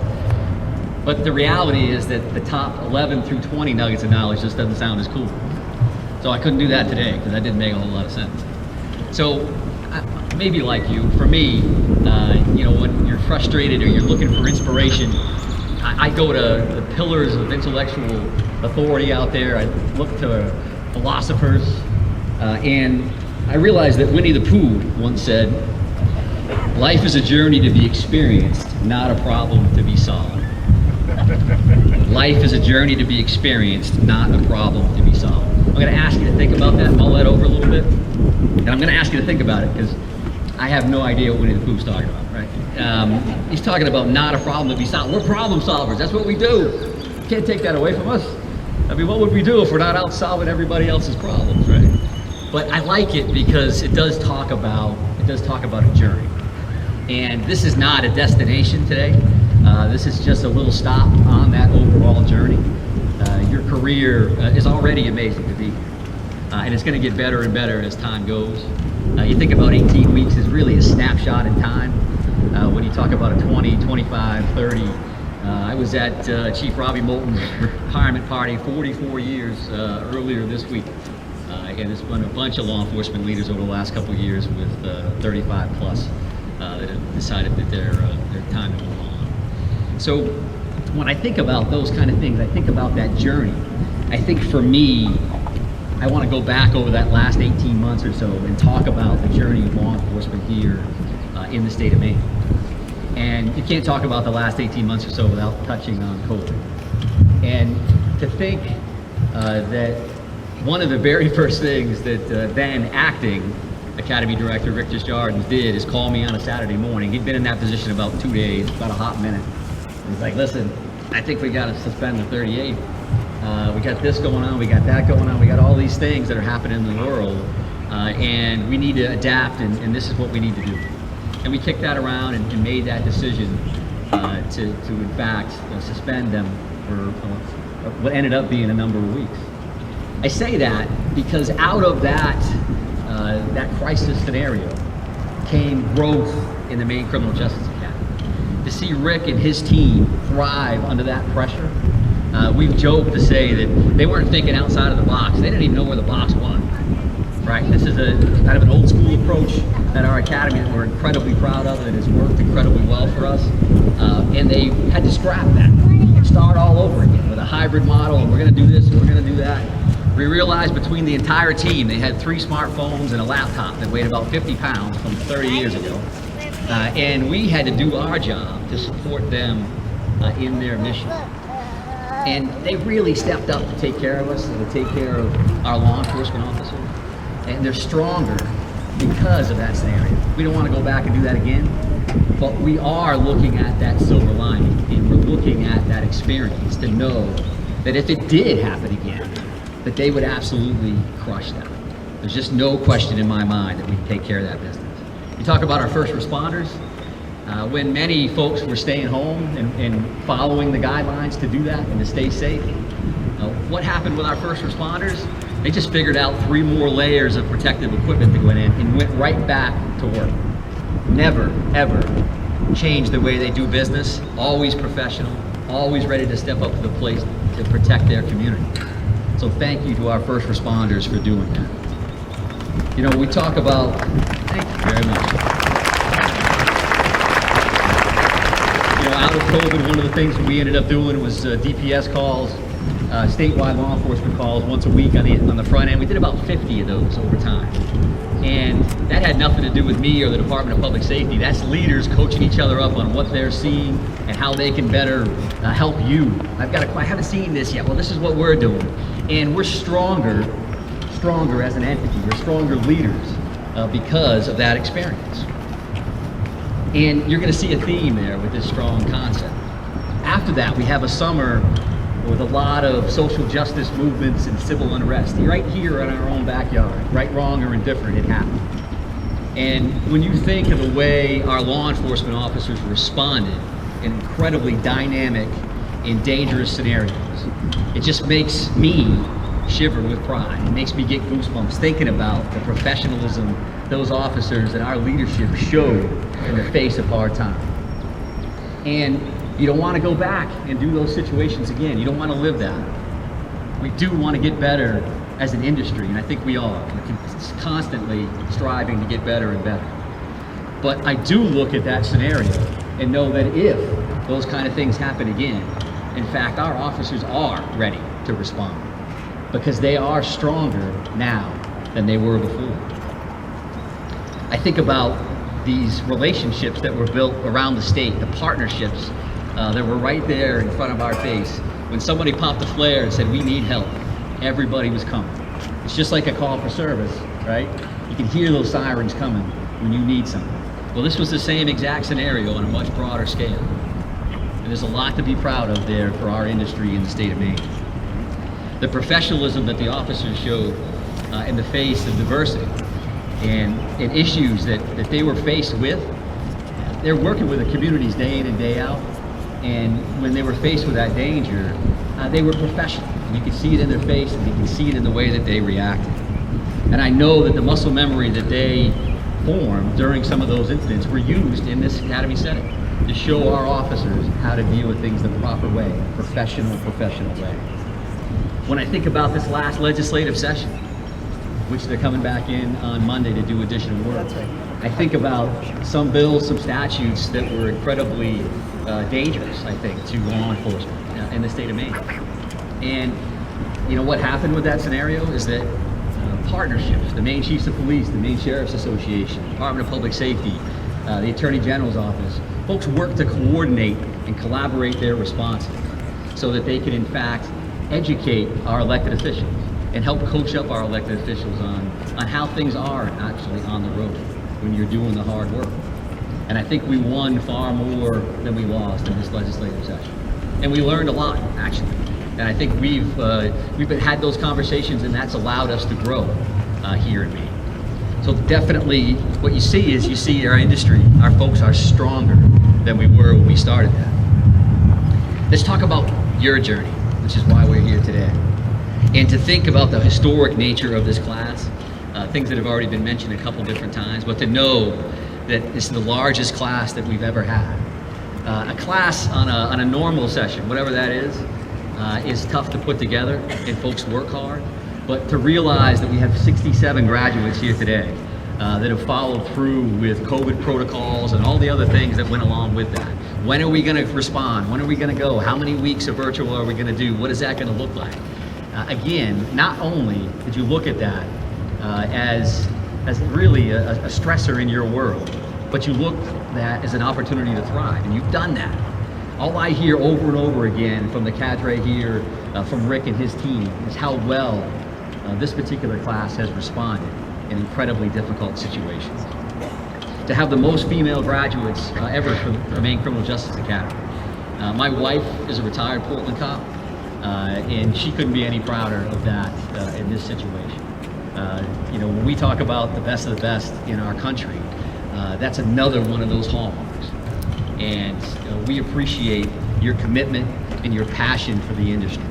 But the reality is that the top 11 through 20 nuggets of knowledge just doesn't sound as cool. So I couldn't do that today because that didn't make a whole lot of sense. So maybe like you, for me, you know, when you're frustrated or you're looking for inspiration, I go to the pillars of intellectual authority out there. I look to philosophers, and I realized that Winnie the Pooh once said, "Life is a journey to be experienced, not a problem to be solved." Life is a journey to be experienced, not a problem to be solved. I'm going to ask you to think about that, mull that over a little bit. And I'm going to ask you to think about it because I have no idea what Winnie the Pooh's talking about, right? He's talking about not a problem to be solved. We're problem solvers. That's what we do. You can't take that away from us. I mean, what would we do if we're not out solving everybody else's problems, right? But I like it because it does talk about a journey. And this is not a destination today. This is just a little stop on that overall journey. Your career is already amazing to be here. And it's going to get better and better as time goes. You think about 18 weeks is really a snapshot in time. When you talk about a 20, 25, 30, I was at Chief Robbie Moulton's retirement party 44 years earlier this week. And there's been a bunch of law enforcement leaders over the last couple of years with 35 plus that have decided that they're time to move on. So when I think about those kind of things, I think about that journey. I think for me, I want to go back over that last 18 months or so and talk about the journey of law enforcement here in the state of Maine. And you can't talk about the last 18 months or so without touching on COVID. And to think that one of the very first things that then acting Academy Director Rick Desjardins did is call me on a Saturday morning. He'd been in that position about 2 days, about a hot minute. He's like, listen, I think we got to suspend the 38th. We got this going on, we got that going on, we got all these things that are happening in the world, and we need to adapt, and this is what we need to do. And we kicked that around and made that decision to in fact, suspend them for what ended up being a number of weeks. I say that because out of that crisis scenario came growth in the Maine Criminal Justice Academy. To see Rick and his team thrive under that pressure We've joked to say that they weren't thinking outside of the box. They didn't even know where the box was, right? This is a kind of an old school approach at our academy that we're incredibly proud of, and it's worked incredibly well for us. And they had to scrap that, start all over again with a hybrid model, and we're gonna do this and we're gonna do that. We realized between the entire team, they had 3 smartphones and a laptop that weighed about 50 pounds from 30 years ago. And we had to do our job to support them in their mission. And they really stepped up to take care of us and to take care of our law enforcement officers. And they're stronger because of that scenario. We don't want to go back and do that again, but we are looking at that silver lining, and we're looking at that experience to know that if it did happen again, that they would absolutely crush them. There's just no question in my mind that we can take care of that business. You talk about our first responders. When many folks were staying home and following the guidelines to do that and to stay safe, what happened with our first responders? They just figured out 3 more layers of protective equipment to go in and went right back to work. Never, ever changed the way they do business. Always professional, always ready to step up to the plate to protect their community. So thank you to our first responders for doing that. You know, we talk about, thank you very much. You know, out of COVID, one of the things that we ended up doing was DPS calls, statewide law enforcement calls once a week on the front end. We did about 50 of those over time. And that had nothing to do with me or the Department of Public Safety. That's leaders coaching each other up on what they're seeing and how they can better help you. I haven't seen this yet. Well, this is what we're doing. And we're stronger as an entity. We're stronger leaders because of that experience. And you're going to see a theme there with this strong concept. After that, we have a summer with a lot of social justice movements and civil unrest. Right here in our own backyard, right, wrong, or indifferent, it happened. And when you think of the way our law enforcement officers responded in incredibly dynamic and dangerous scenarios, it just makes me shiver with pride. It makes me get goosebumps thinking about the professionalism those officers and our leadership showed in the face of hard time. And you don't want to go back and do those situations again. You don't want to live that. We do want to get better as an industry, and I think we are. We're constantly striving to get better and better. But I do look at that scenario and know that if those kind of things happen again, in fact, our officers are ready to respond because they are stronger now than they were before. I think about these relationships that were built around the state, the partnerships that were right there in front of our face. When somebody popped a flare and said, we need help, everybody was coming. It's just like a call for service, right? You can hear those sirens coming when you need something. Well, this was the same exact scenario on a much broader scale. And there's a lot to be proud of there for our industry in the state of Maine. The professionalism that the officers showed in the face of diversity and issues that they were faced with. They're working with the communities day in and day out. And when they were faced with that danger, they were professional. You could see it in their face, and you can see it in the way that they reacted. And I know that the muscle memory that they formed during some of those incidents were used in this academy setting to show our officers how to deal with things the proper way, professional way. When I think about this last legislative session, which they're coming back in on Monday to do additional work, I think about some bills, some statutes that were incredibly dangerous, I think, to law enforcement in the state of Maine. And you know what happened with that scenario is that partnerships, the Maine Chiefs of Police, the Maine Sheriff's Association, Department of Public Safety, the Attorney General's office, folks work to coordinate and collaborate their responses so that they can in fact educate our elected officials and help coach up our elected officials on how things are actually on the road when you're doing the hard work. And I think we won far more than we lost in this legislative session. And we learned a lot, actually. And I think we've had those conversations, and that's allowed us to grow here in Maine. So definitely what you see our industry, our folks are stronger than we were when we started that. Let's talk about your journey, which is why we're here today. And to think about the historic nature of this class, things that have already been mentioned a couple different times, but to know that it's the largest class that we've ever had. A class on a normal session, whatever that is, is tough to put together, and folks work hard. But to realize that we have 67 graduates here today that have followed through with COVID protocols and all the other things that went along with that. When are we going to respond? When are we going to go? How many weeks of virtual are we going to do? What is that going to look like? Again, not only did you look at that as really a stressor in your world, but you looked at that as an opportunity to thrive, and you've done that. All I hear over and over again from the cadre here, from Rick and his team, is how well this particular class has responded in incredibly difficult situations. To have the most female graduates ever from the Maine Criminal Justice Academy. My wife is a retired Portland cop, and she couldn't be any prouder of that in this situation. You know, when we talk about the best of the best in our country, that's another one of those hallmarks. And we appreciate your commitment and your passion for the industry.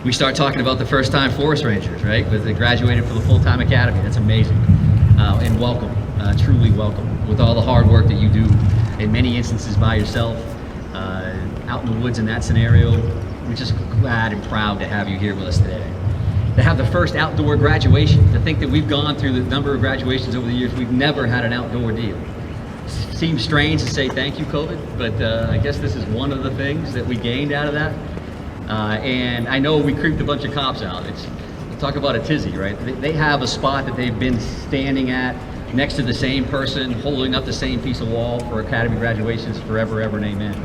We start talking about the first-time forest rangers, right? With the graduated for the full-time academy. That's amazing. And welcome, truly welcome. With all the hard work that you do, in many instances by yourself, out in the woods in that scenario, we're just glad and proud to have you here with us today. To have the first outdoor graduation, to think that we've gone through the number of graduations over the years, we've never had an outdoor deal. Seems strange to say thank you, COVID, but I guess this is one of the things that we gained out of that. And I know we creeped a bunch of cops out. Talk about a tizzy, right? They have a spot that they've been standing at next to the same person, holding up the same piece of wall for academy graduations forever, ever and amen.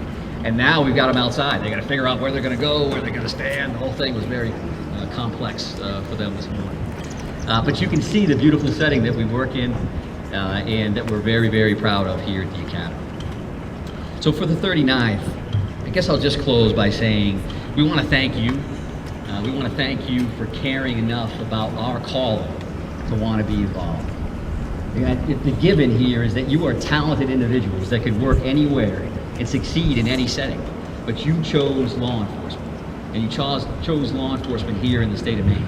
And now we've got them outside. They got to figure out where they're going to go, where they're going to stand. The whole thing was very complex for them this morning. But you can see the beautiful setting that we work in and that we're very, very proud of here at the Academy. So for the 39th, I guess I'll just close by saying we want to thank you. We want to thank you for caring enough about our calling to want to be involved. The given here is that you are talented individuals that could work anywhere and succeed in any setting, but you chose law enforcement, and you chose law enforcement here in the state of Maine.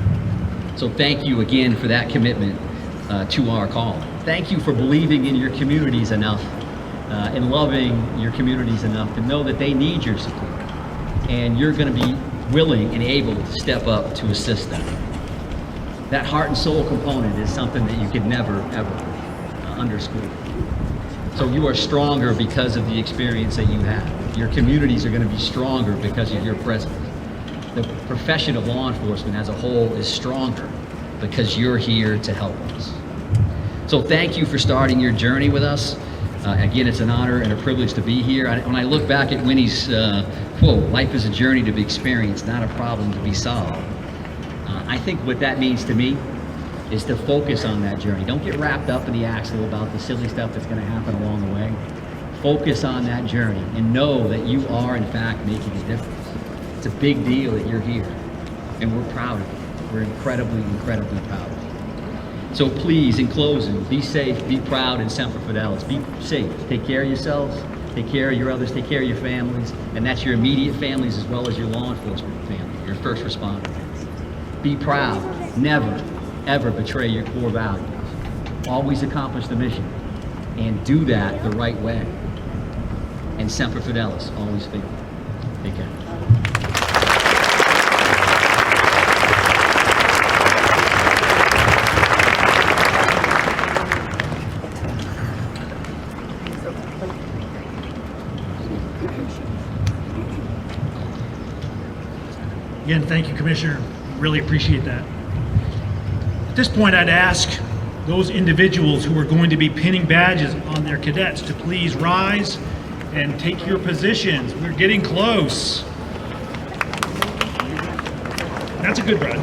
So thank you again for that commitment to our calling. Thank you for believing in your communities enough and loving your communities enough to know that they need your support, and you're going to be willing and able to step up to assist them. That heart and soul component is something that you could never, ever underscore. So you are stronger because of the experience that you have. Your communities are going to be stronger because of your presence. The profession of law enforcement as a whole is stronger because you're here to help us. So thank you for starting your journey with us. Again, it's an honor and a privilege to be here. When I look back at Winnie's quote, life is a journey to be experienced, not a problem to be solved. I think what that means to me is to focus on that journey. Don't get wrapped up in the axle about the silly stuff that's going to happen along the way. Focus on that journey and know that you are, in fact, making a difference. It's a big deal that you're here, and we're proud of you. We're incredibly, incredibly proud of you. So please, in closing, be safe, be proud, and Semper Fidelis. Be safe. Take care of yourselves, take care of your others, take care of your families, and that's your immediate families as well as your law enforcement family, your first responders. Be proud. Never, ever betray your core values. Always accomplish the mission, and do that the right way. And Semper Fidelis, always faithful. Take care. Again, thank you, Commissioner. Really appreciate that. At this point, I'd ask those individuals who are going to be pinning badges on their cadets to please rise and take your positions. We're getting close. That's a good run.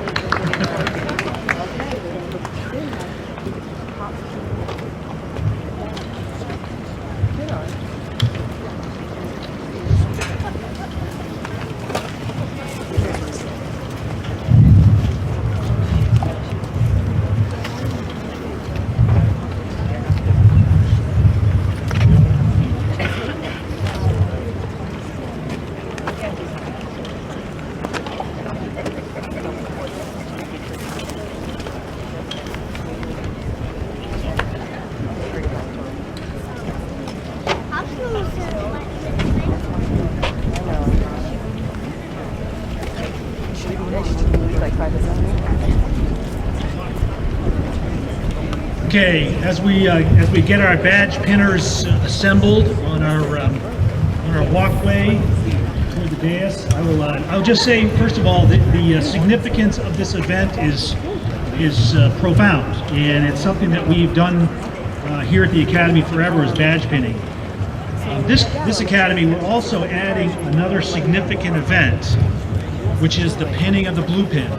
Okay, as we get our badge pinners assembled on our walkway toward the dais, I'll just say first of all that the significance of this event is profound, and it's something that we've done here at the Academy forever, is badge pinning. This Academy, we're also adding another significant event, which is the pinning of the blue pin,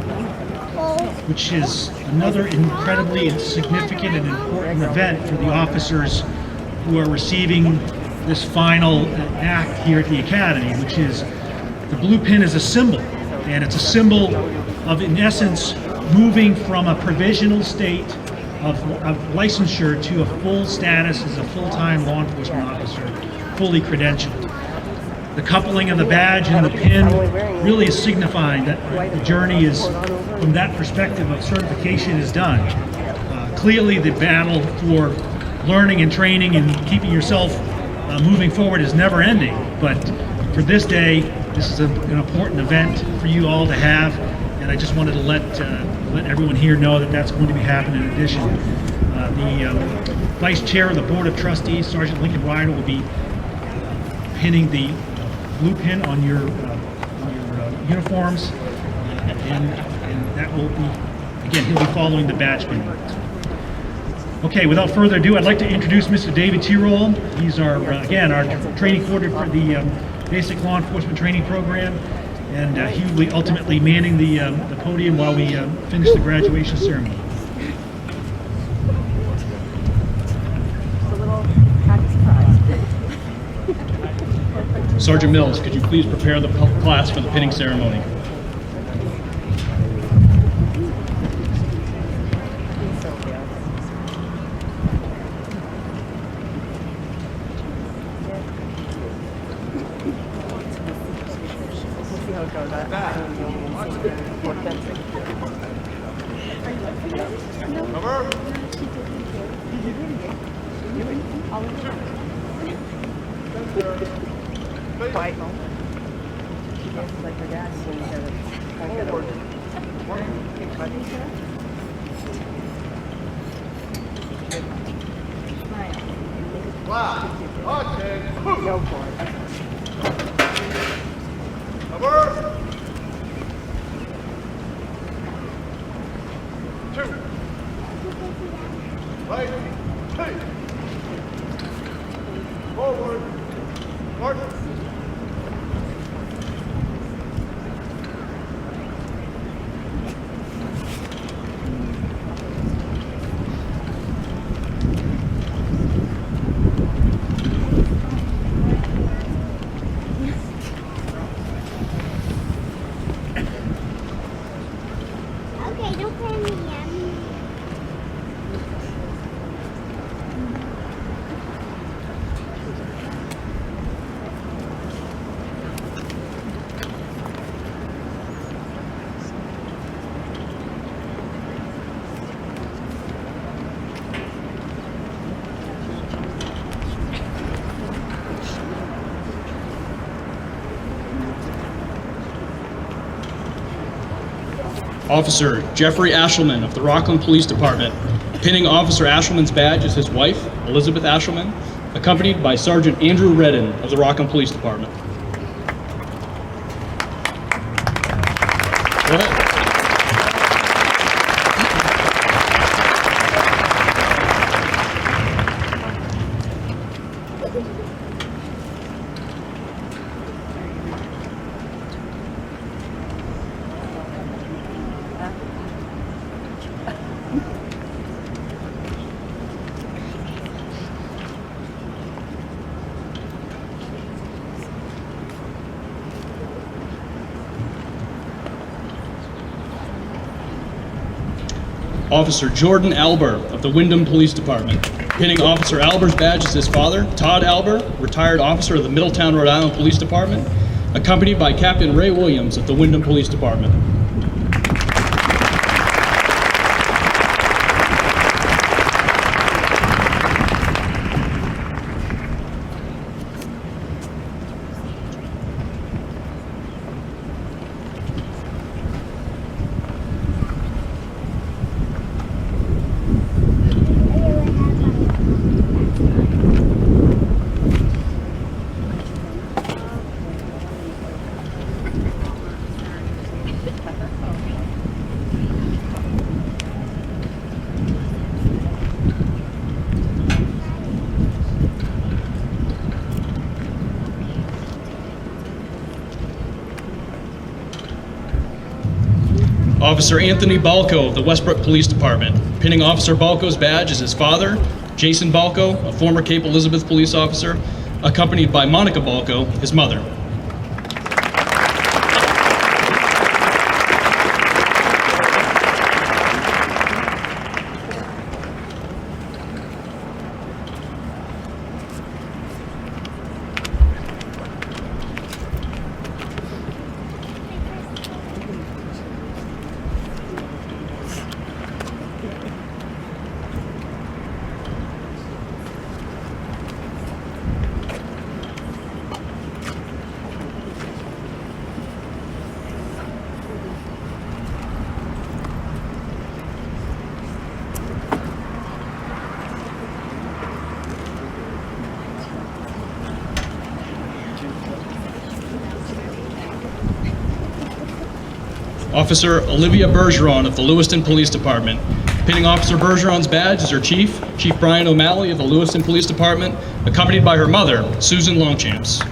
which is another incredibly significant and important event for the officers who are receiving this final act here at the Academy, which is the blue pin is a symbol, and it's a symbol of, in essence, moving from a provisional state of licensure to a full status as a full-time law enforcement officer, fully credentialed. The coupling of the badge and the pin really is signifying that the journey is, from that perspective of certification, is done. Clearly the battle for learning and training and keeping yourself moving forward is never ending, but for this day, this is an important event for you all to have, and I just wanted to let everyone here know that that's going to be happening. In addition, the Vice Chair of the Board of Trustees, Sergeant Lincoln Ryder, will be pinning the blue pin on your uniforms, and that will be, again, he'll be following the badge pinning. Okay, without further ado, I'd like to introduce Mr. David Tirol. He's our training coordinator for the Basic Law Enforcement Training Program, and he will be ultimately manning the podium while we finish the graduation ceremony. Sergeant Mills, could you please prepare the class for the pinning ceremony? Quiet home. She dances like her dad. No point. Number 2. Right. Take. Forward. March. Okay, don't play me yet. Officer Jeffrey Ashelman of the Rockland Police Department. Pinning Officer Ashelman's badge is his wife, Elizabeth Ashelman, accompanied by Sergeant Andrew Redden of the Rockland Police Department. Go ahead. Officer Jordan Alber of the Windham Police Department. Pinning Officer Alber's badge is his father, Todd Alber, retired officer of the Middletown, Rhode Island Police Department, accompanied by Captain Ray Williams of the Windham Police Department. Officer Anthony Balco of the Westbrook Police Department. Pinning Officer Balco's badge is his father, Jason Balco, a former Cape Elizabeth police officer, accompanied by Monica Balco, his mother. Officer Olivia Bergeron of the Lewiston Police Department. Pinning Officer Bergeron's badge is her chief, Chief Brian O'Malley of the Lewiston Police Department, accompanied by her mother, Susan Longchamps.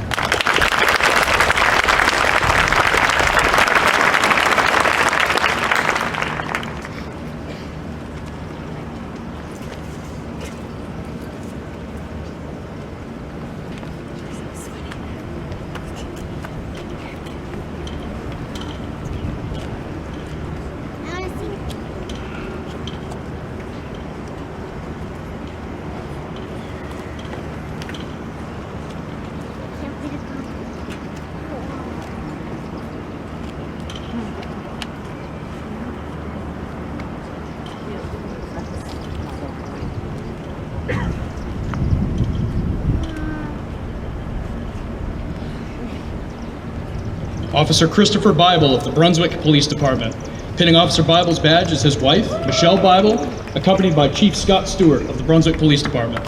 I want to see. Can't believe it's gone. Officer Christopher Bible of the Brunswick Police Department. Pinning Officer Bible's badge is his wife, Michelle Bible, accompanied by Chief Scott Stewart of the Brunswick Police Department.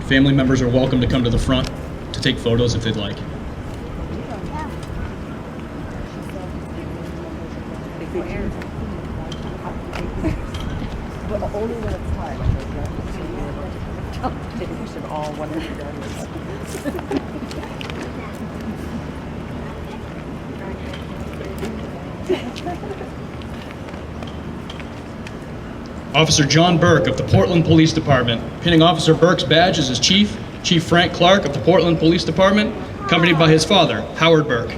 Family members are welcome to come to the front to take photos if they'd like. But only when it's hot. Maybe we should all want to be done with Officer John Burke of the Portland Police Department. Pinning Officer Burke's badge is his chief, Chief Frank Clark of the Portland Police Department, accompanied by his father, Howard Burke.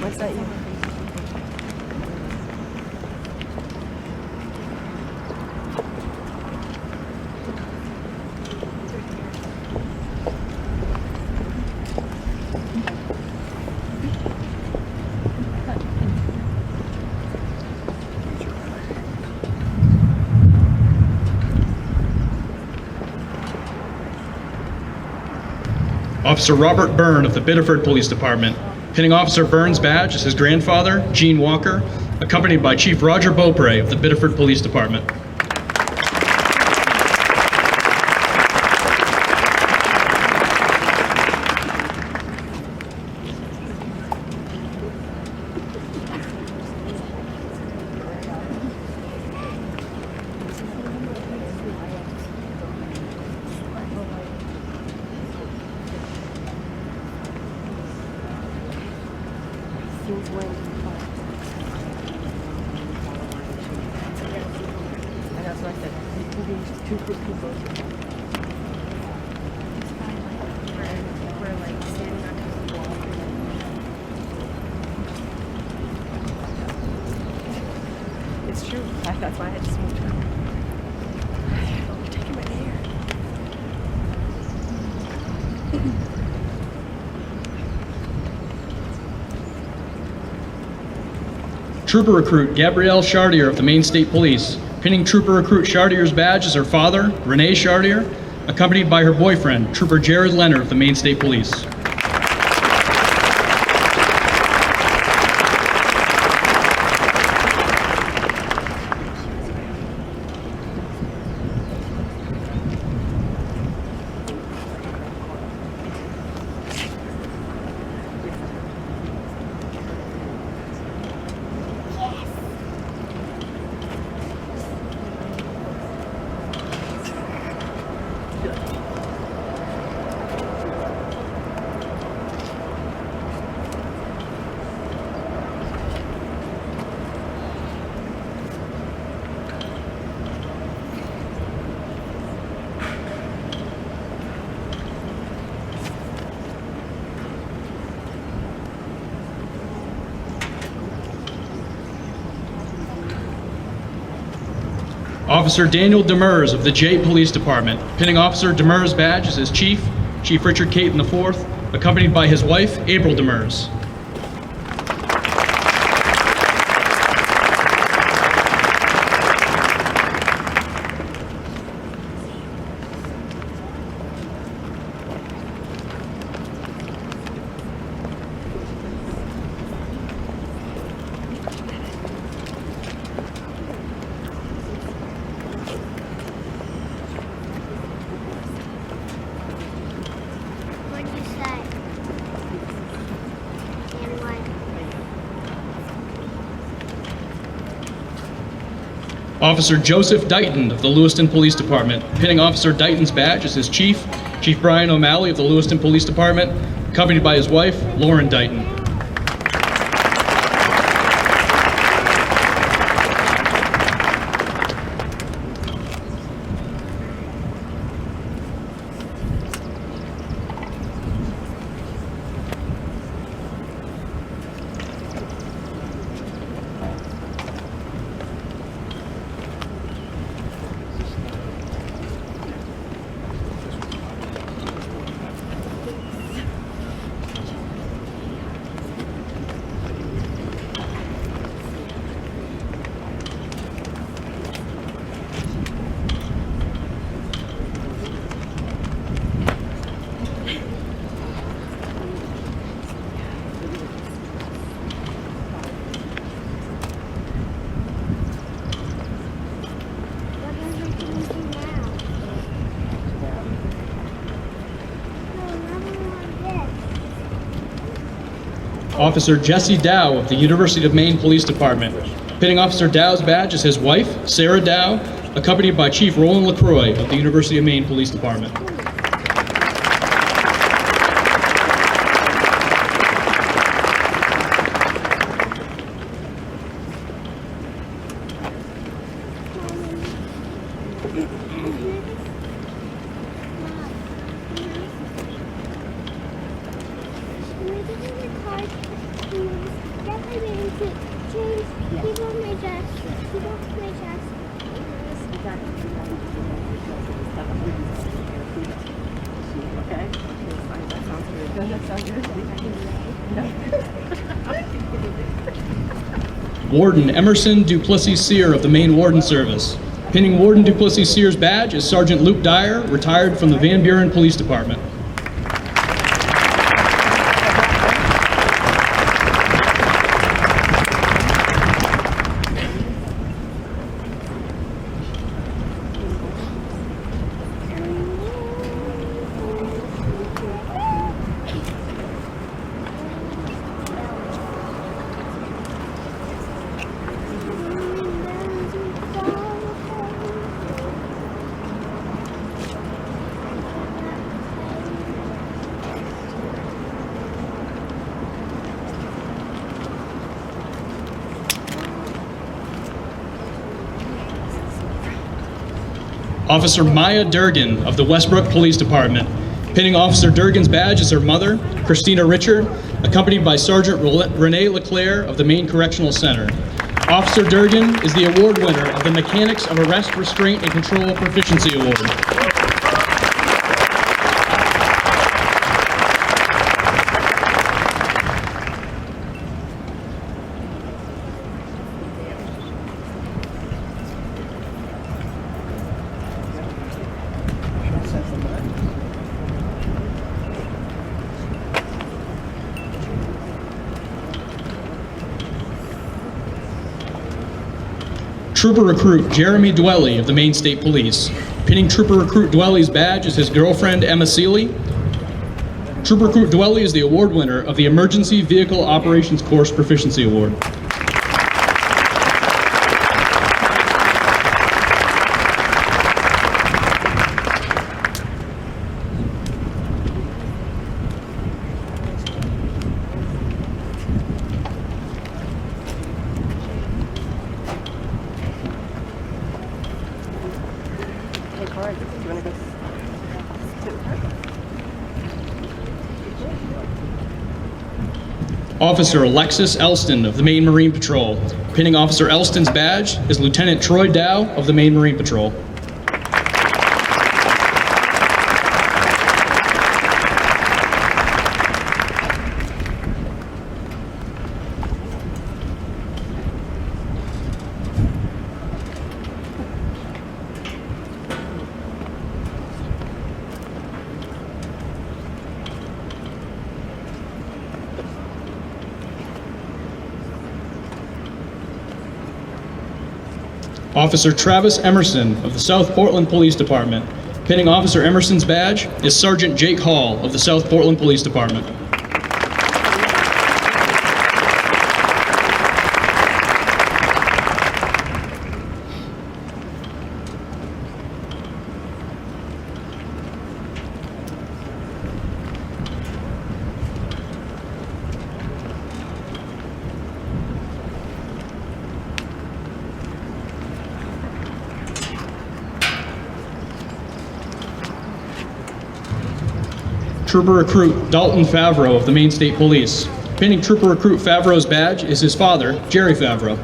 What's that you? Officer Robert Byrne of the Biddeford Police Department. Pinning Officer Byrne's badge is his grandfather, Gene Walker, accompanied by Chief Roger Beaupre of the Biddeford Police Department. And that's what I said. Maybe just two quick people. We're like standing on the wall. It's true. That's why I had to smooth it out. You're taking my hair. Trooper Recruit Gabrielle Chartier of the Maine State Police. Pinning Trooper Recruit Chartier's badge is her father, Renee Chartier, accompanied by her boyfriend, Trooper Jared Leonard of the Maine State Police. Officer Daniel Demers of the J Police Department. Pinning Officer Demers' badge is his Chief, Chief Richard Caton IV, accompanied by his wife, April Demers. What'd you say? And what? Officer Joseph Dighton of the Lewiston Police Department. Pinning Officer Dighton's badge is his Chief, Chief Brian O'Malley of the Lewiston Police Department, accompanied by his wife, Lauren Dighton. What are we going to do now? No, another one this. Officer Jesse Dow of the University of Maine Police Department. Pinning Officer Dow's badge is his wife, Sarah Dow, accompanied by Chief Roland LaCroix of the University of Maine Police Department. Warden Emerson Duplessis Sear of the Maine Warden Service. Pinning Warden Duplessis Sear's badge is Sergeant Luke Dyer, retired from the Van Buren Police Department. Officer Maya Durgan of the Westbrook Police Department. Pinning Officer Durgan's badge is her mother, Christina Richard, accompanied by Sergeant Renee LeClaire of the Maine Correctional Center. Officer Durgan is the award winner of the Mechanics of Arrest, Restraint, and Control Proficiency Award. Trooper Recruit Jeremy Dwelly of the Maine State Police. Pinning Trooper Recruit Dwelly's badge is his girlfriend, Emma Seeley. Trooper Recruit Dwelly is the award winner of the Emergency Vehicle Operations Course Proficiency Award. Officer Alexis Elston of the Maine Marine Patrol. Pinning Officer Elston's badge is Lieutenant Troy Dow of the Maine Marine Patrol. Officer Travis Emerson of the South Portland Police Department. Pinning Officer Emerson's badge is Sergeant Jake Hall of the South Portland Police Department. Trooper Recruit Dalton Favreau of the Maine State Police. Pinning Trooper Recruit Favreau's badge is his father, Jerry Favreau.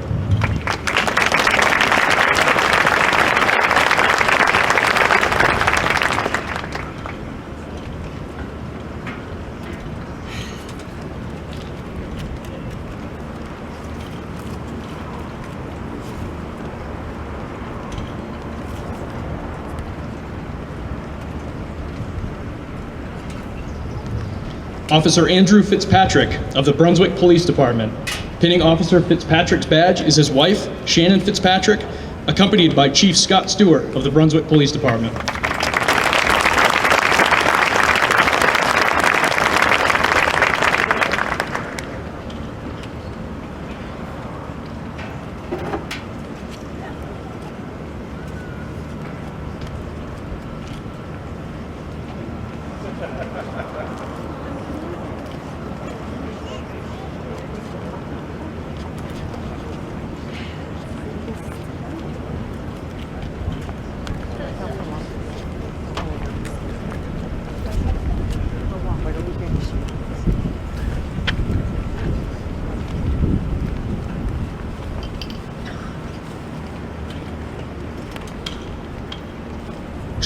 Officer Andrew Fitzpatrick of the Brunswick Police Department. Pinning Officer Fitzpatrick's badge is his wife, Shannon Fitzpatrick, accompanied by Chief Scott Stewart of the Brunswick Police Department.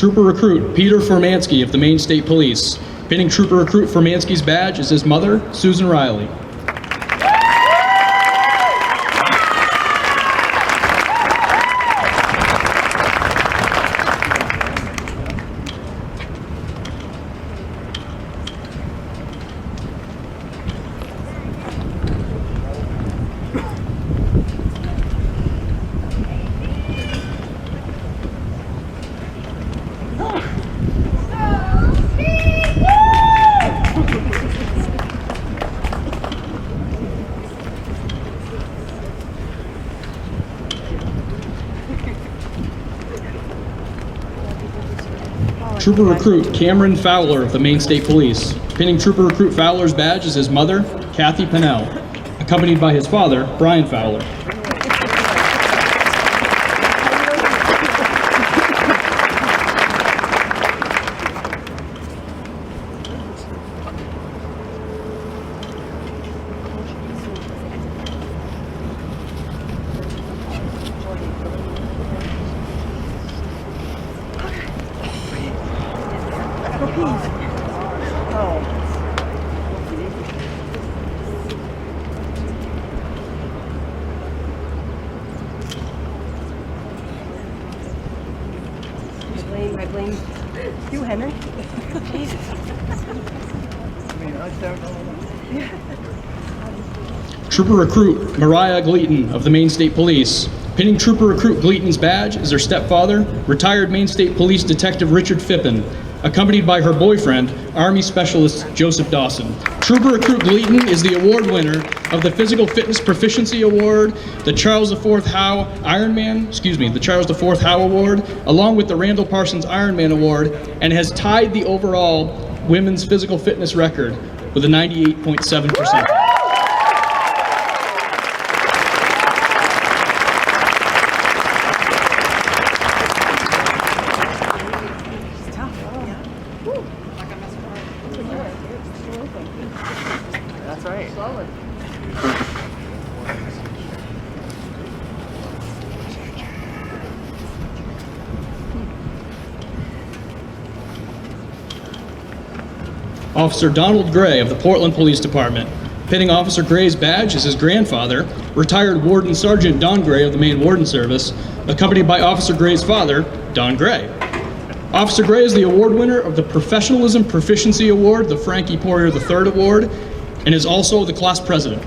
Trooper Recruit Peter Formansky of the Maine State Police. Pinning Trooper Recruit Formansky's badge is his mother, Susan Riley. Trooper Recruit Cameron Fowler of the Maine State Police. Pinning Trooper Recruit Fowler's badge is his mother, Kathy Pennell, accompanied by his father, Brian Fowler. I blame you, Henry. Jesus. Trooper Recruit Mariah Gleaton of the Maine State Police. Pinning Trooper Recruit Gleaton's badge is her stepfather, retired Maine State Police Detective Richard Phippen, accompanied by her boyfriend, Army Specialist Joseph Dawson. Trooper Recruit Gleaton is the award winner of the Physical Fitness Proficiency Award, the Charles IV Howe the Charles IV Howe Award, along with the Randall Parsons Ironman Award, and has tied the overall women's physical fitness record with a 98.7%. Officer Donald Gray of the Portland Police Department. Pinning Officer Gray's badge is his grandfather, retired Warden Sergeant Don Gray of the Maine Warden Service, accompanied by Officer Gray's father, Don Gray. Officer Gray is the award winner of the Professionalism Proficiency Award, the Frankie Poirier III Award, and is also the class president.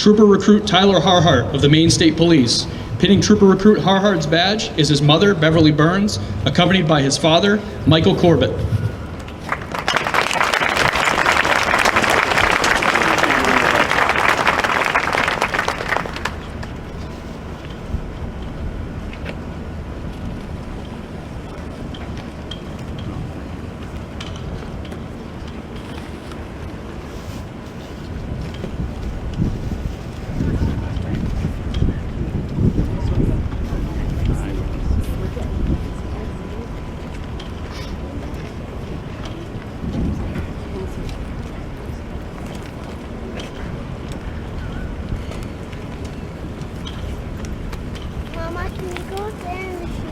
Trooper Recruit Tyler Harhart of the Maine State Police. Pinning Trooper Recruit Harhart's badge is his mother, Beverly Burns, accompanied by his father, Michael Corbett. Mama, can you go there and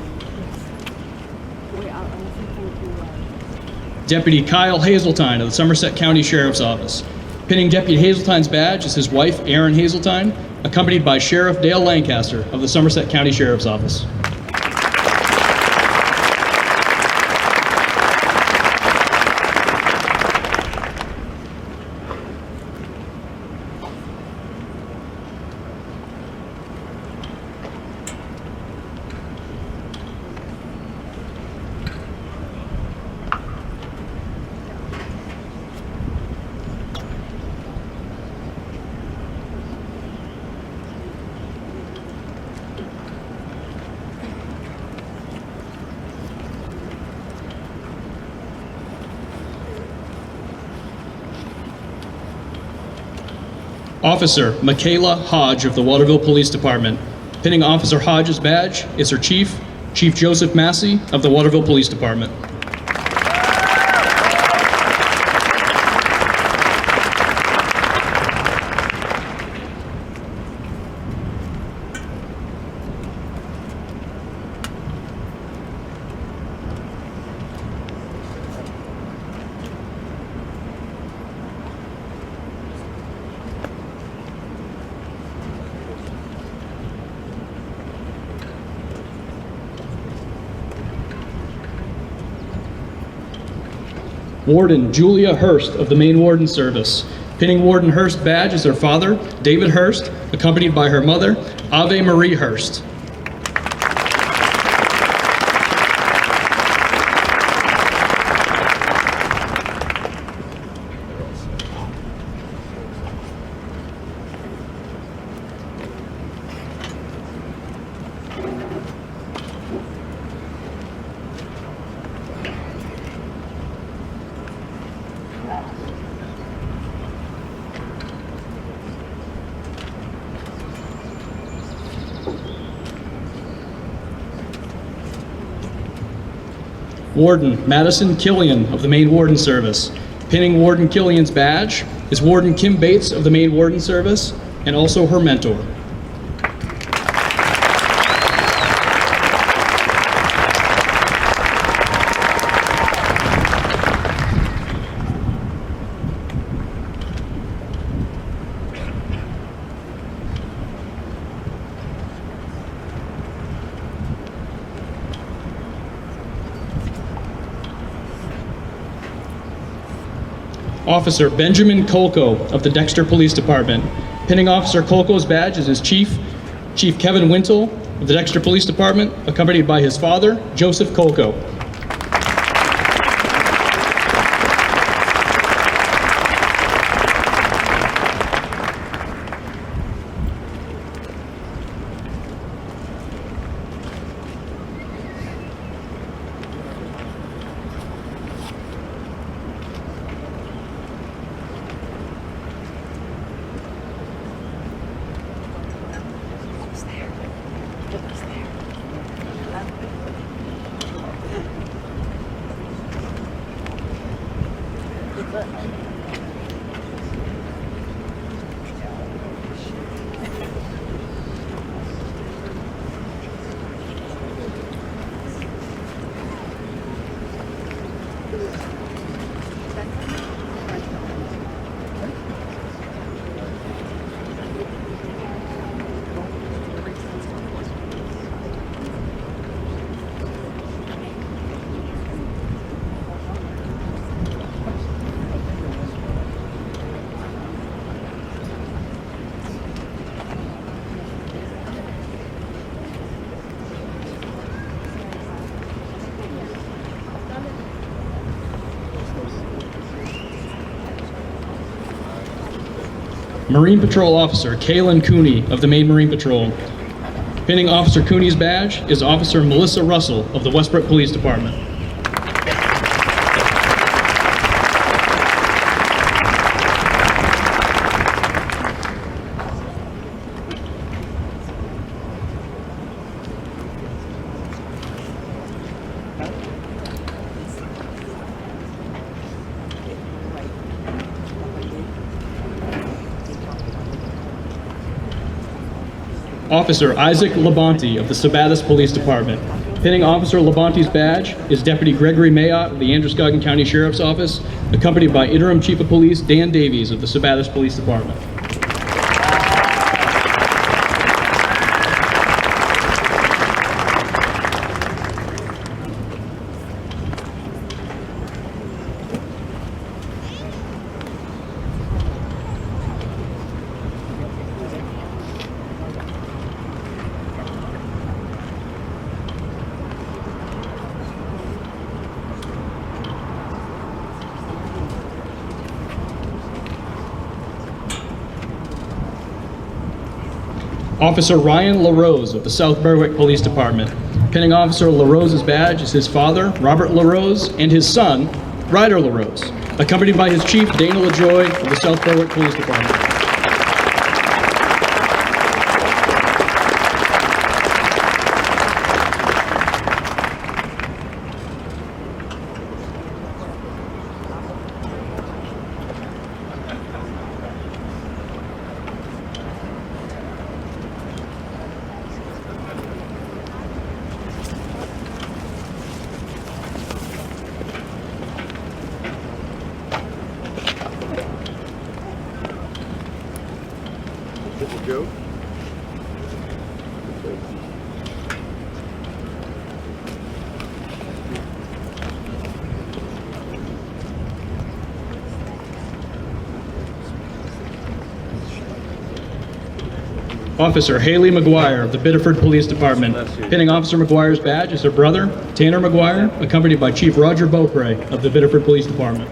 Deputy Kyle Hazeltine of the Somerset County Sheriff's Office. Pinning Deputy Hazeltine's badge is his wife, Erin Hazeltine, accompanied by Sheriff Dale Lancaster of the Somerset County Sheriff's Office. Officer Michaela Hodge of the Waterville Police Department. Pinning Officer Hodge's badge is her chief, Chief Joseph Massey of the Waterville Police Department. Warden Julia Hurst of the Maine Warden Service. Pinning Warden Hurst's badge is her father, David Hurst, accompanied by her mother, Ave Marie Hurst. Warden Madison Killian of the Maine Warden Service. Pinning Warden Killian's badge is Warden Kim Bates of the Maine Warden Service, and also her mentor. Officer Benjamin Kolko of the Dexter Police Department. Pinning Officer Kolko's badge is his chief, Chief Kevin Wintle of the Dexter Police Department, accompanied by his father, Joseph Kolko. Marine Patrol Officer Kaylin Cooney of the Maine Marine Patrol. Pinning Officer Cooney's badge is Officer Melissa Russell of the Westbrook Police Department. Officer Isaac Labonte of the Sabathus Police Department. Pinning Officer Labonte's badge is Deputy Gregory Mayotte of the Androscoggin County Sheriff's Office, accompanied by Interim Chief of Police Dan Davies of the Sabathus Police Department. Officer Ryan LaRose of the South Berwick Police Department. Pinning Officer LaRose's badge is his father, Robert LaRose, and his son, Ryder LaRose, accompanied by his chief, Dana LaJoy of the South Berwick Police Department. Joe? Officer Haley McGuire of the Biddeford Police Department. Pinning Officer McGuire's badge is her brother, Tanner McGuire, accompanied by Chief Roger Beaupre of the Biddeford Police Department.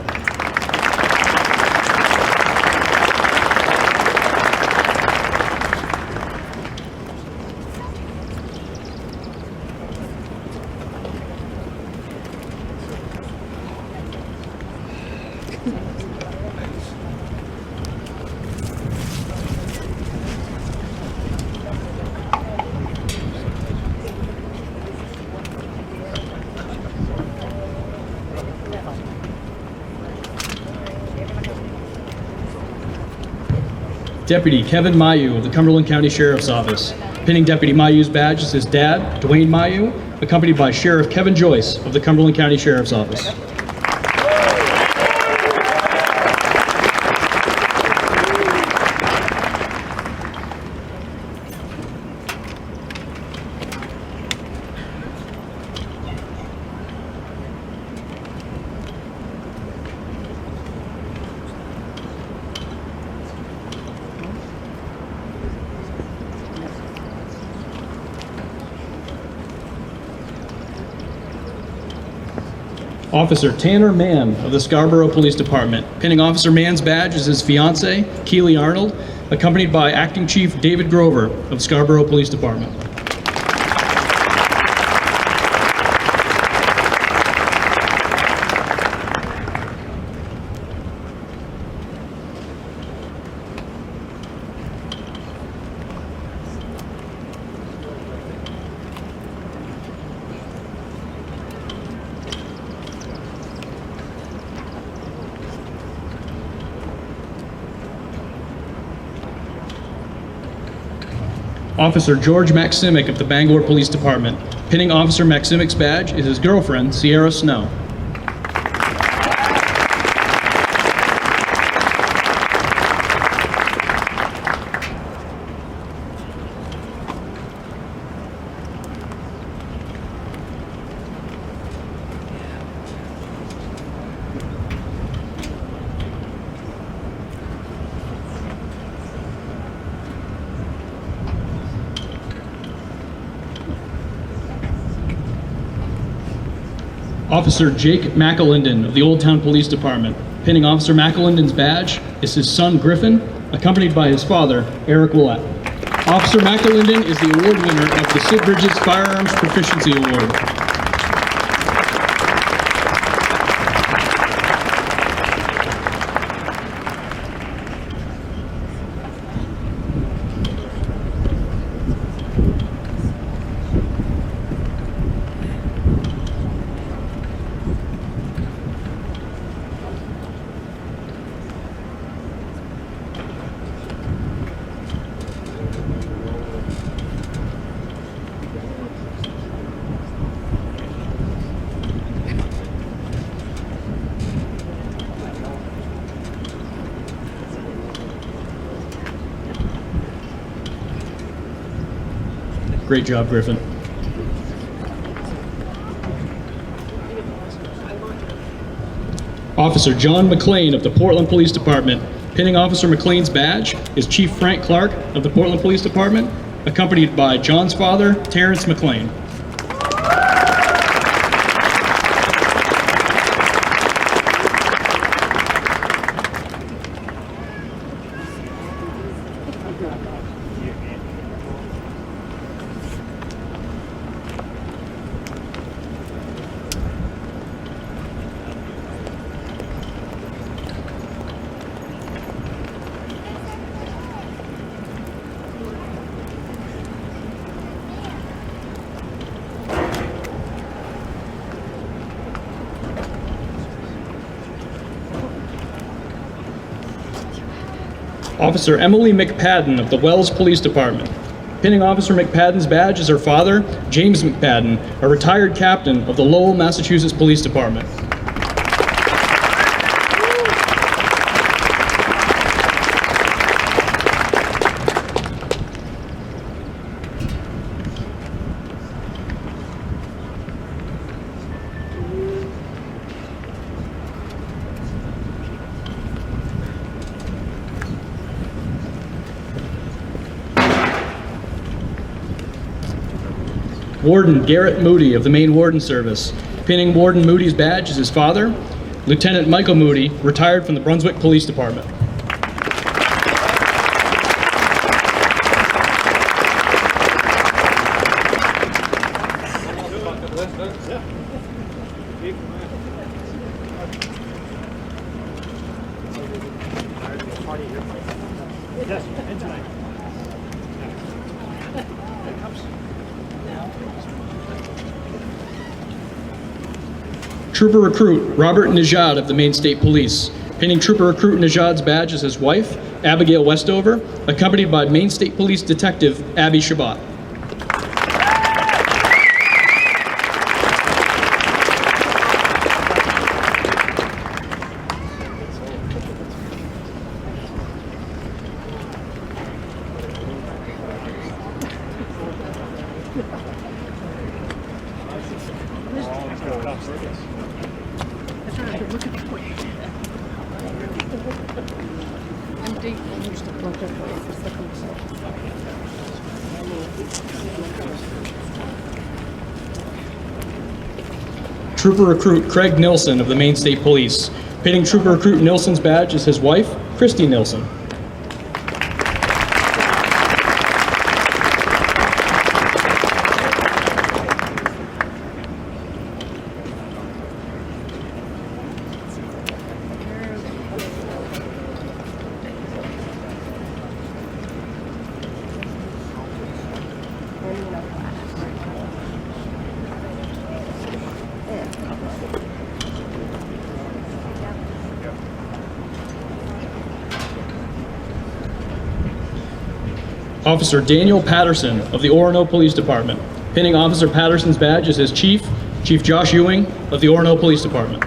Deputy Kevin Mayu of the Cumberland County Sheriff's Office. Pinning Deputy Mayu's badge is his dad, Dwayne Mayu, accompanied by Sheriff Kevin Joyce of the Cumberland County Sheriff's Office. Officer Tanner Mann of the Scarborough Police Department. Pinning Officer Mann's badge is his fiancée, Keely Arnold, accompanied by Acting Chief David Grover of Scarborough Police Department. Officer George Maximic of the Bangor Police Department. Pinning Officer Maximic's badge is his girlfriend, Sierra Snow. Officer Jake McAlinden of the Old Town Police Department. Pinning Officer McAlinden's badge is his son Griffin, accompanied by his father, Eric Willett. Officer McAlinden is the award winner of the Sid Bridges Firearms Proficiency Award. Great job, Griffin. Officer John McLean of the Portland Police Department. Pinning Officer McLean's badge is Chief Frank Clark of the Portland Police Department, accompanied by John's father, Terrence McLean. Officer Emily McPadden of the Wells Police Department. Pinning Officer McPadden's badge is her father, James McPadden, a retired captain of the Lowell, Massachusetts Police Department. Warden Garrett Moody of the Maine Warden Service. Pinning Warden Moody's badge is his father, Lieutenant Michael Moody, retired from the Brunswick Police Department. Trooper Recruit Robert Najad of the Maine State Police. Pinning Trooper Recruit Najad's badge is his wife, Abigail Westover, accompanied by Maine State Police Detective Abby Shabbat. Trooper Recruit Craig Nilsson of the Maine State Police. Pinning Trooper Recruit Nilsson's badge is his wife, Christy Nilsson. Officer Daniel Patterson of the Orono Police Department. Pinning Officer Patterson's badge is his chief, Chief Josh Ewing of the Orono Police Department.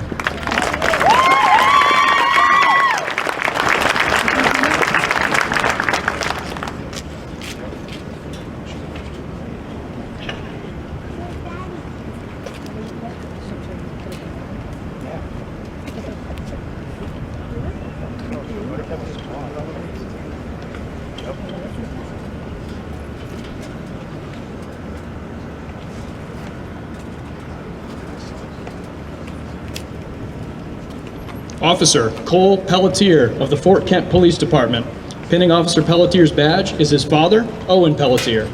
Officer Cole Pelletier of the Fort Kent Police Department. Pinning Officer Pelletier's badge is his father, Owen Pelletier.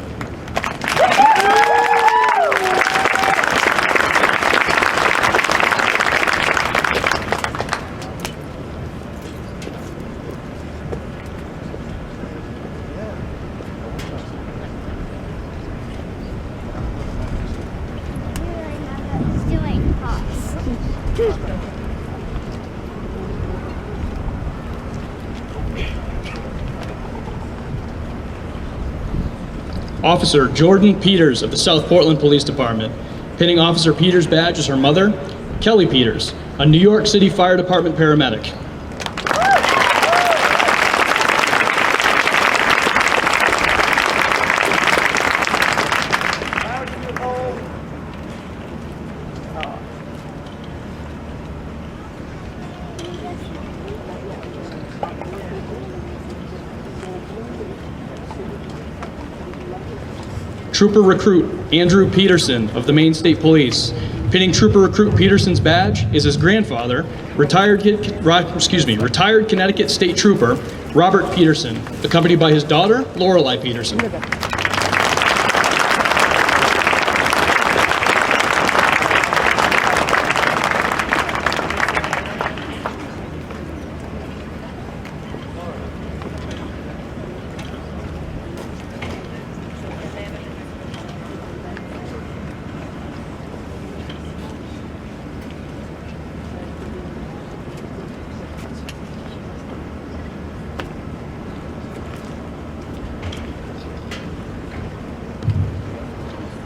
Doing pops. Officer Jordan Peters of the South Portland Police Department. Pinning Officer Peters' badge is her mother, Kelly Peters, a New York City Fire Department paramedic. Trooper Recruit Andrew Peterson of the Maine State Police. Pinning Trooper Recruit Peterson's badge is his grandfather, retired Connecticut State Trooper Robert Peterson, accompanied by his daughter Lorelei Peterson.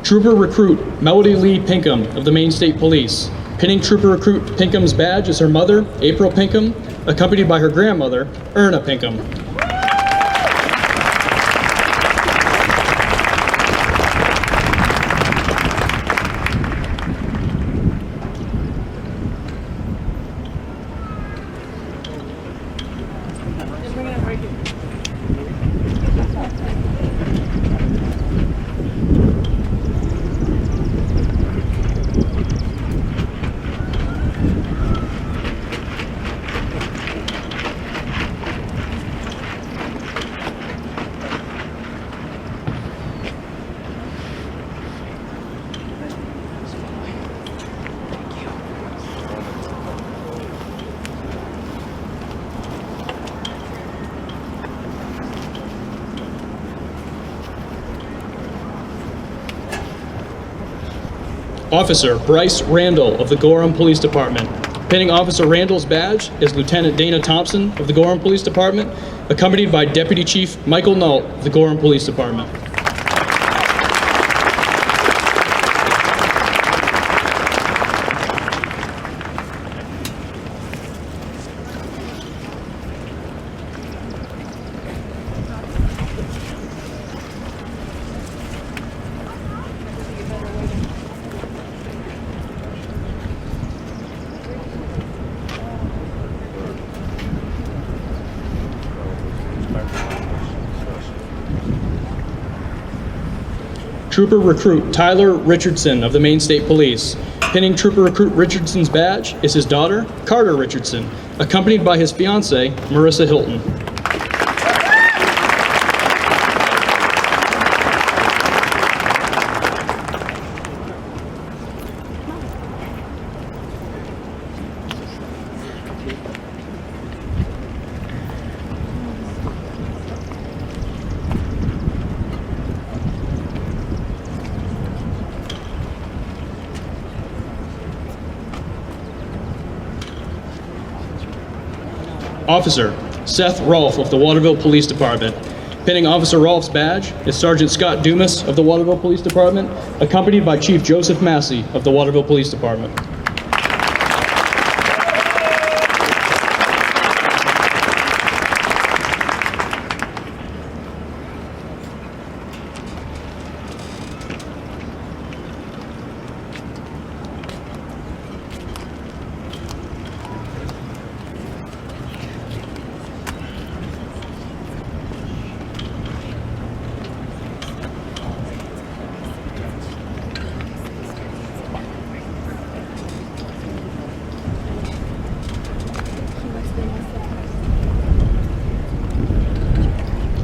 Trooper Recruit Melody Lee Pinkham of the Maine State Police. Pinning Trooper Recruit Pinkham's badge is her mother, April Pinkham, accompanied by her grandmother, Erna Pinkham. Officer Bryce Randall of the Gorham Police Department. Pinning Officer Randall's badge is Lieutenant Dana Thompson of the Gorham Police Department, accompanied by Deputy Chief Michael Nault of the Gorham Police Department. Trooper Recruit Tyler Richardson of the Maine State Police. Pinning Trooper Recruit Richardson's badge is his daughter, Carter Richardson, accompanied by his fiancée, Marissa Hilton. Officer Seth Rolfe of the Waterville Police Department. Pinning Officer Rolf's badge is Sergeant Scott Dumas of the Waterville Police Department, accompanied by Chief Joseph Massey of the Waterville Police Department.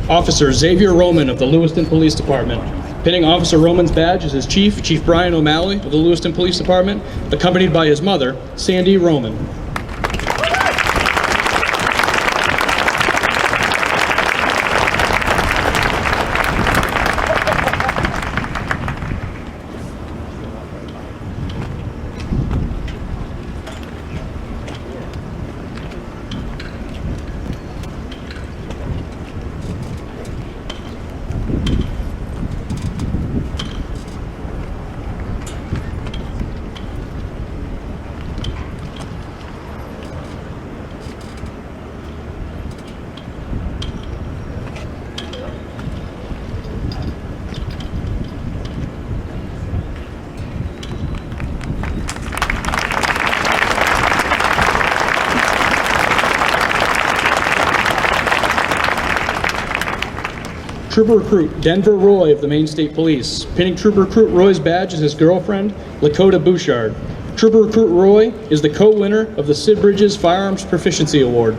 Officer Xavier Roman of the Lewiston Police Department. Pinning Officer Roman's badge is his chief, Chief Brian O'Malley of the Lewiston Police Department, accompanied by his mother, Sandy Roman. Trooper Recruit Denver Roy of the Maine State Police. Pinning Trooper Recruit Roy's badge is his girlfriend, Lakota Bouchard. Trooper Recruit Roy is the co-winner of the Sid Bridges Firearms Proficiency Award.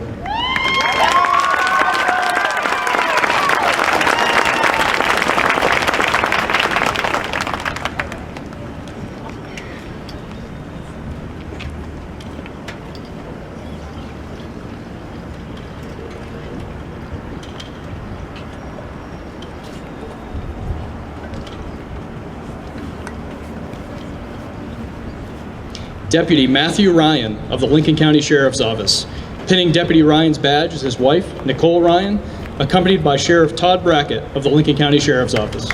Deputy Matthew Ryan of the Lincoln County Sheriff's Office. Pinning Deputy Ryan's badge is his wife, Nicole Ryan, accompanied by Sheriff Todd Brackett of the Lincoln County Sheriff's Office.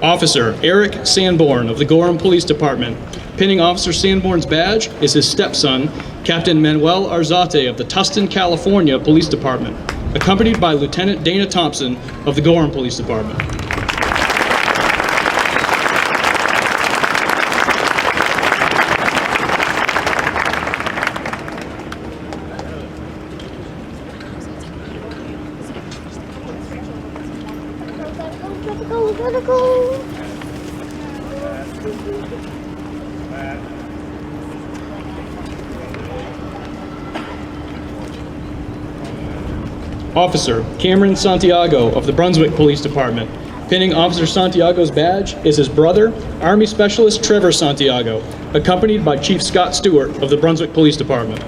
Officer Eric Sanborn of the Gorham Police Department. Pinning Officer Sanborn's badge is his stepson, Captain Manuel Arzate of the Tustin, California Police Department, accompanied by Lieutenant Dana Thompson of the Gorham Police Department. Gotta go. Officer Cameron Santiago of the Brunswick Police Department. Pinning Officer Santiago's badge is his brother, Army Specialist Trevor Santiago, accompanied by Chief Scott Stewart of the Brunswick Police Department.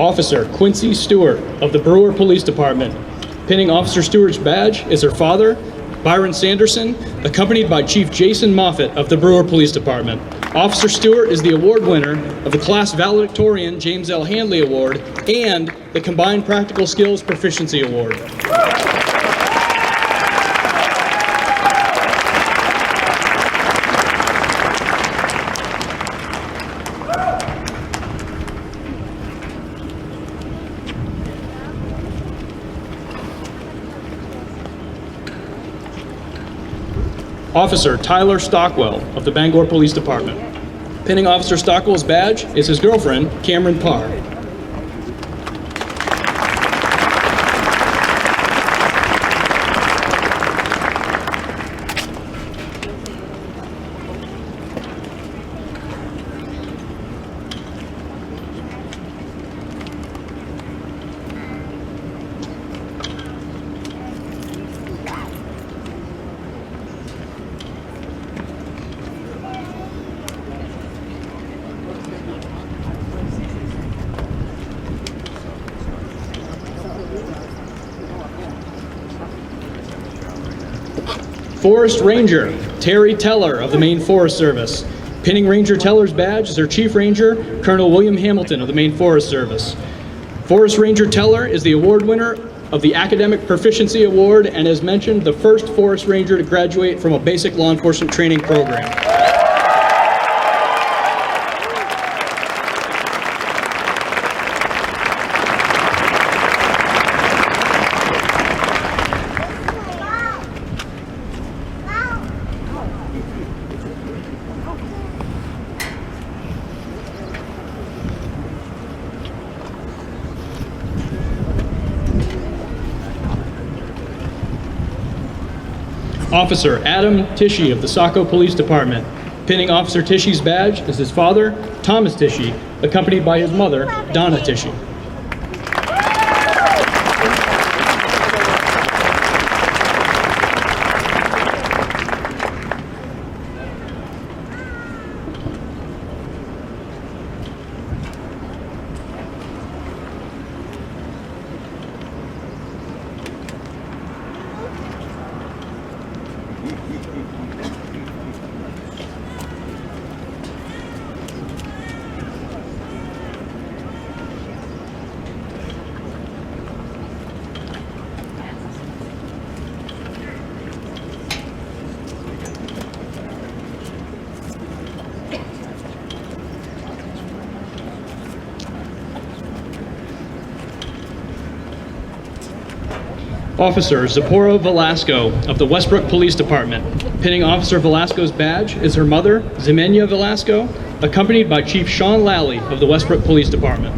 Officer Quincy Stewart of the Brewer Police Department. Pinning Officer Stewart's badge is her father, Byron Sanderson, accompanied by Chief Jason Moffett of the Brewer Police Department. Officer Stewart is the award winner of the Class Valedictorian James L. Handley Award and the Combined Practical Skills Proficiency Award. Officer Tyler Stockwell of the Bangor Police Department. Pinning Officer Stockwell's badge is his girlfriend, Cameron Parr. Forest Ranger Terry Teller of the Maine Forest Service. Pinning Ranger Teller's badge is her Chief Ranger, Colonel William Hamilton of the Maine Forest Service. Forest Ranger Teller is the award winner of the Academic Proficiency Award and, as mentioned, the first Forest Ranger to graduate from a basic law enforcement training program. Officer Adam Tishy of the Saco Police Department. Pinning Officer Tishy's badge is his father, Thomas Tishy, accompanied by his mother, Donna Tishy. Officer Zipporah Velasco of the Westbrook Police Department. Pinning Officer Velasco's badge is her mother, Zimenia Velasco, accompanied by Chief Sean Lally of the Westbrook Police Department.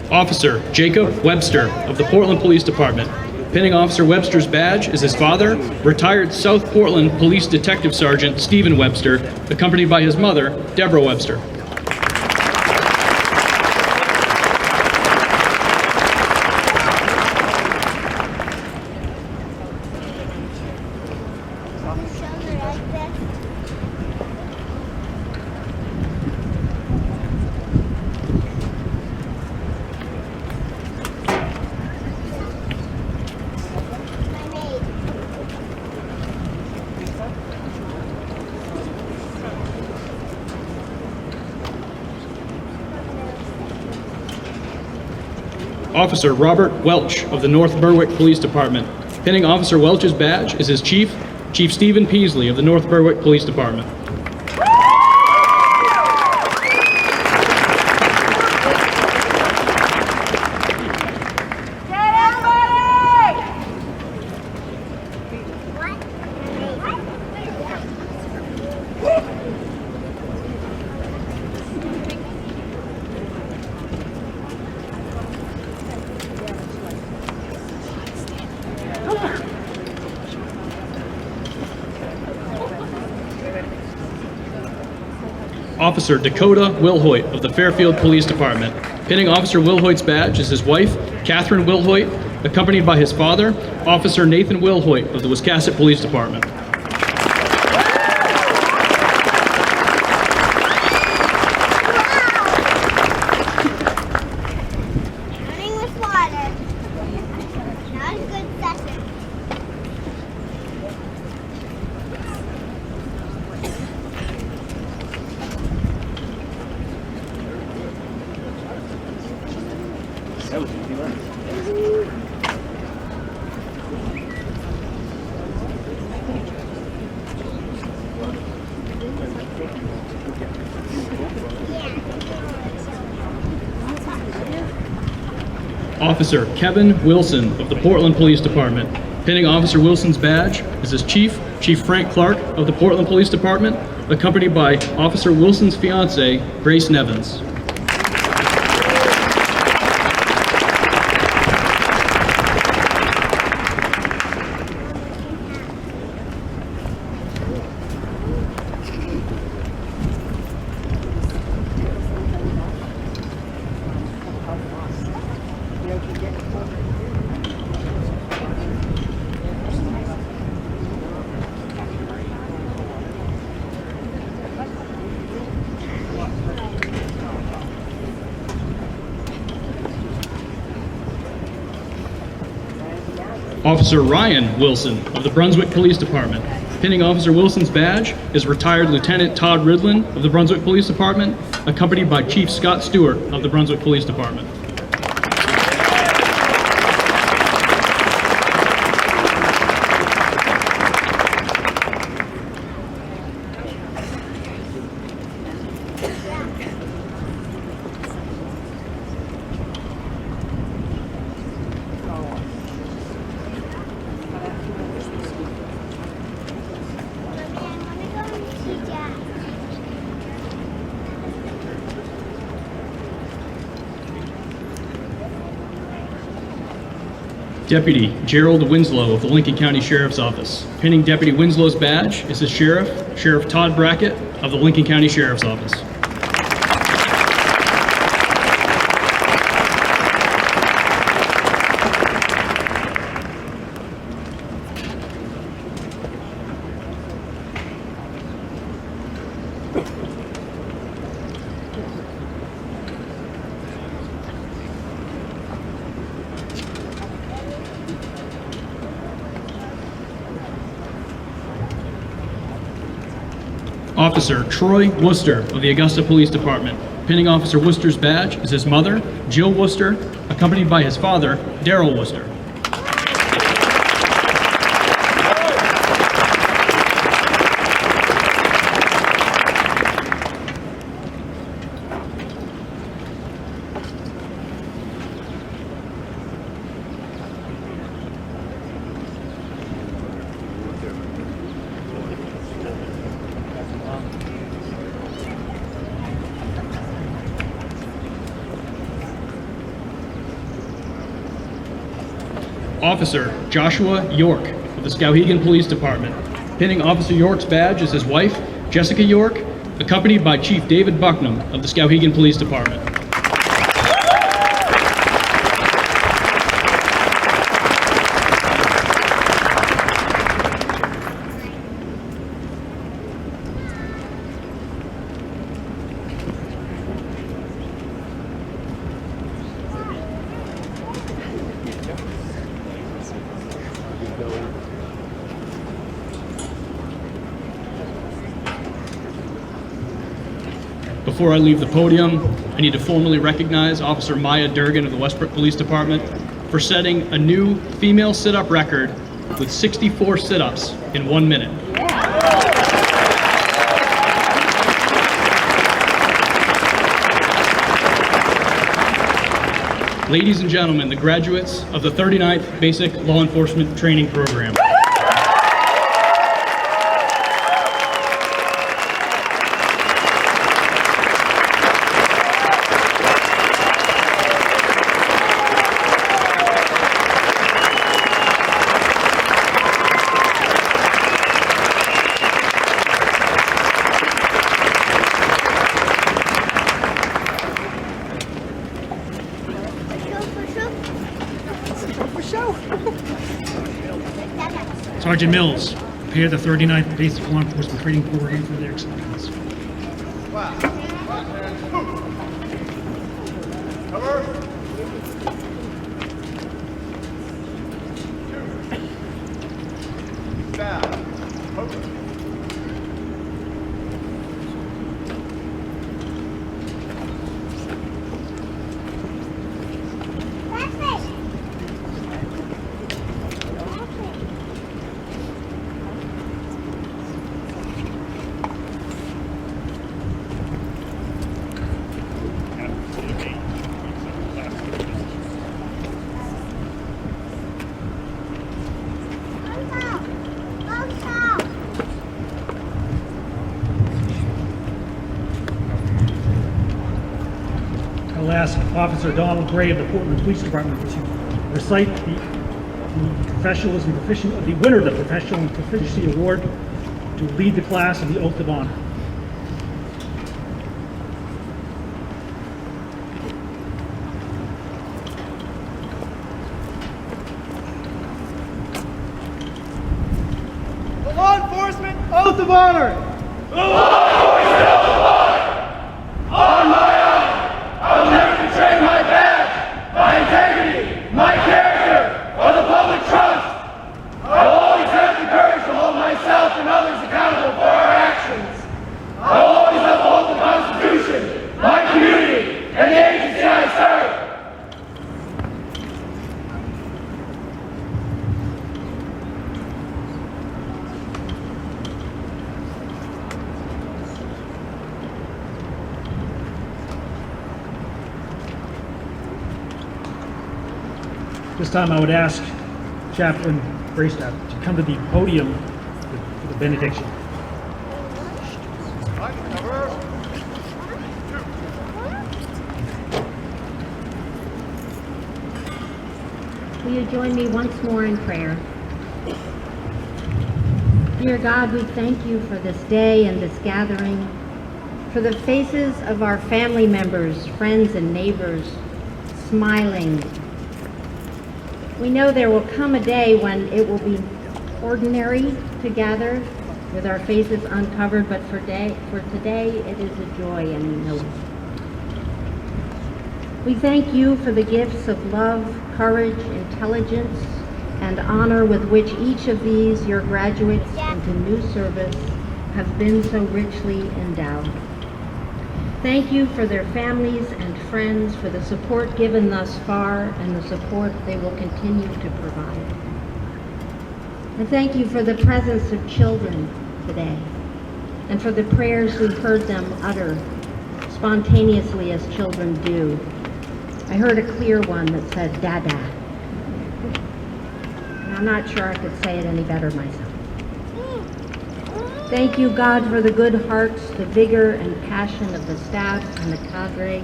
Officer Jacob Webster of the Portland Police Department. Pinning Officer Webster's badge is his father, retired South Portland Police Detective Sergeant Stephen Webster, accompanied by his mother, Deborah Webster. Officer Robert Welch of the North Berwick Police Department. Pinning Officer Welch's badge is his Chief Stephen Peasley of the North Berwick Police Department. Officer Dakota Wilhoit of the Fairfield Police Department. Pinning Officer Wilhoit's badge is his wife, Catherine Wilhoit, accompanied by his father, Officer Nathan Wilhoit of the Wiscasset Police Department. Running with water. That was a good session. Officer Kevin Wilson of the Portland Police Department. Pinning Officer Wilson's badge is his Chief Frank Clark of the Portland Police Department, accompanied by Officer Wilson's fiancée, Grace Nevins. Officer Ryan Wilson of the Brunswick Police Department. Pinning Officer Wilson's badge is retired Lieutenant Todd Ridlin of the Brunswick Police Department, accompanied by Chief Scott Stewart of the Brunswick Police Department. Deputy Gerald Winslow of the Lincoln County Sheriff's Office. Pinning Deputy Winslow's badge is his Sheriff Todd Brackett of the Lincoln County Sheriff's Office. Officer Troy Worcester of the Augusta Police Department. Pinning Officer Worcester's badge is his mother, Jill Worcester, accompanied by his father, Darrell Worcester. Officer Joshua York of the Skowhegan Police Department. Pinning Officer York's badge is his wife, Jessica York, accompanied by Chief David Bucknam of the Skowhegan Police Department. Before I leave the podium, I need to formally recognize Officer Maya Durgan of the Westbrook Police Department for setting a new female sit-up record with 64 sit-ups in 1 minute. Ladies and gentlemen, the graduates of the 39th Basic Law Enforcement Training Program. For sure. Sergeant Mills, prepare the 39th Basic Law Enforcement Training Program for their acceptance. Class. Cover. 2. Stab. Open. I'll ask Officer Donald Gray of the Portland Police Department to recite the professionalism the winner of the Professional Proficiency Award to lead the class in the Oath of Honor. The Law Enforcement Oath of Honor. This time I would ask Chaplain Braystaff to come to the podium for the benediction. Cover. 2. Will you join me once more in prayer? Dear God, we thank you for this day and this gathering, for the faces of our family members, friends, and neighbors smiling. We know there will come a day when it will be ordinary to gather with our faces uncovered, but for today it is a joy, and we know it. We thank you for the gifts of love, courage, intelligence, and honor with which each of these, your graduates into new service, have been so richly endowed. Thank you for their families and friends, for the support given thus far and the support they will continue to provide. And thank you for the presence of children today, and for the prayers we heard them utter spontaneously as children do. I heard a clear one that said, Dada. And I'm not sure I could say it any better myself. Thank you, God, for the good hearts, the vigor and passion of the staff and the cadre.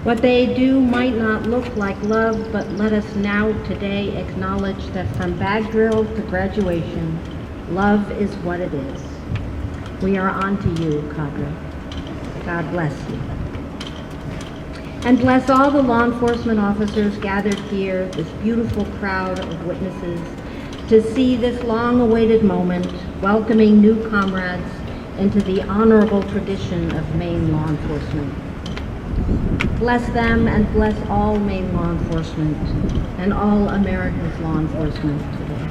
What they do might not look like love, but let us now today acknowledge that from bag drill to graduation, love is what it is. We are on to you, cadre. God bless you. And bless all the law enforcement officers gathered here, this beautiful crowd of witnesses, to see this long-awaited moment, welcoming new comrades into the honorable tradition of Maine law enforcement. Bless them and bless all Maine law enforcement and all America's law enforcement today.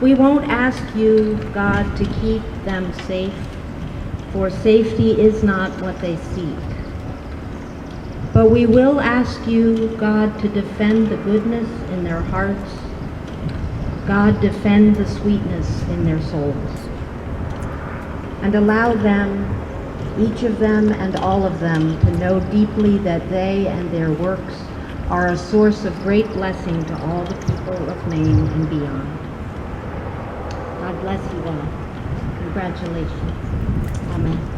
We won't ask you, God, to keep them safe, for safety is not what they seek. But we will ask you, God, to defend the goodness in their hearts. God, defend the sweetness in their souls. And allow them, each of them and all of them, to know deeply that they and their works are a source of great blessing to all the people of Maine and beyond. God bless you all. Congratulations. Amen.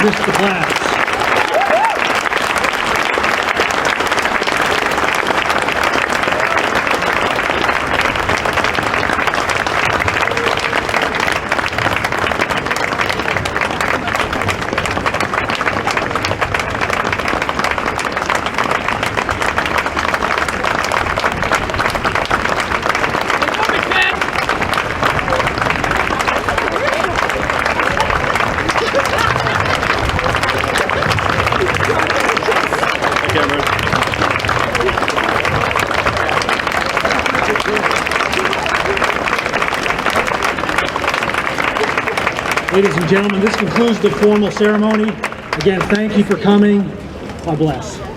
dismiss the class. Ladies and gentlemen, this concludes the formal ceremony. Again, thank you for coming. God bless.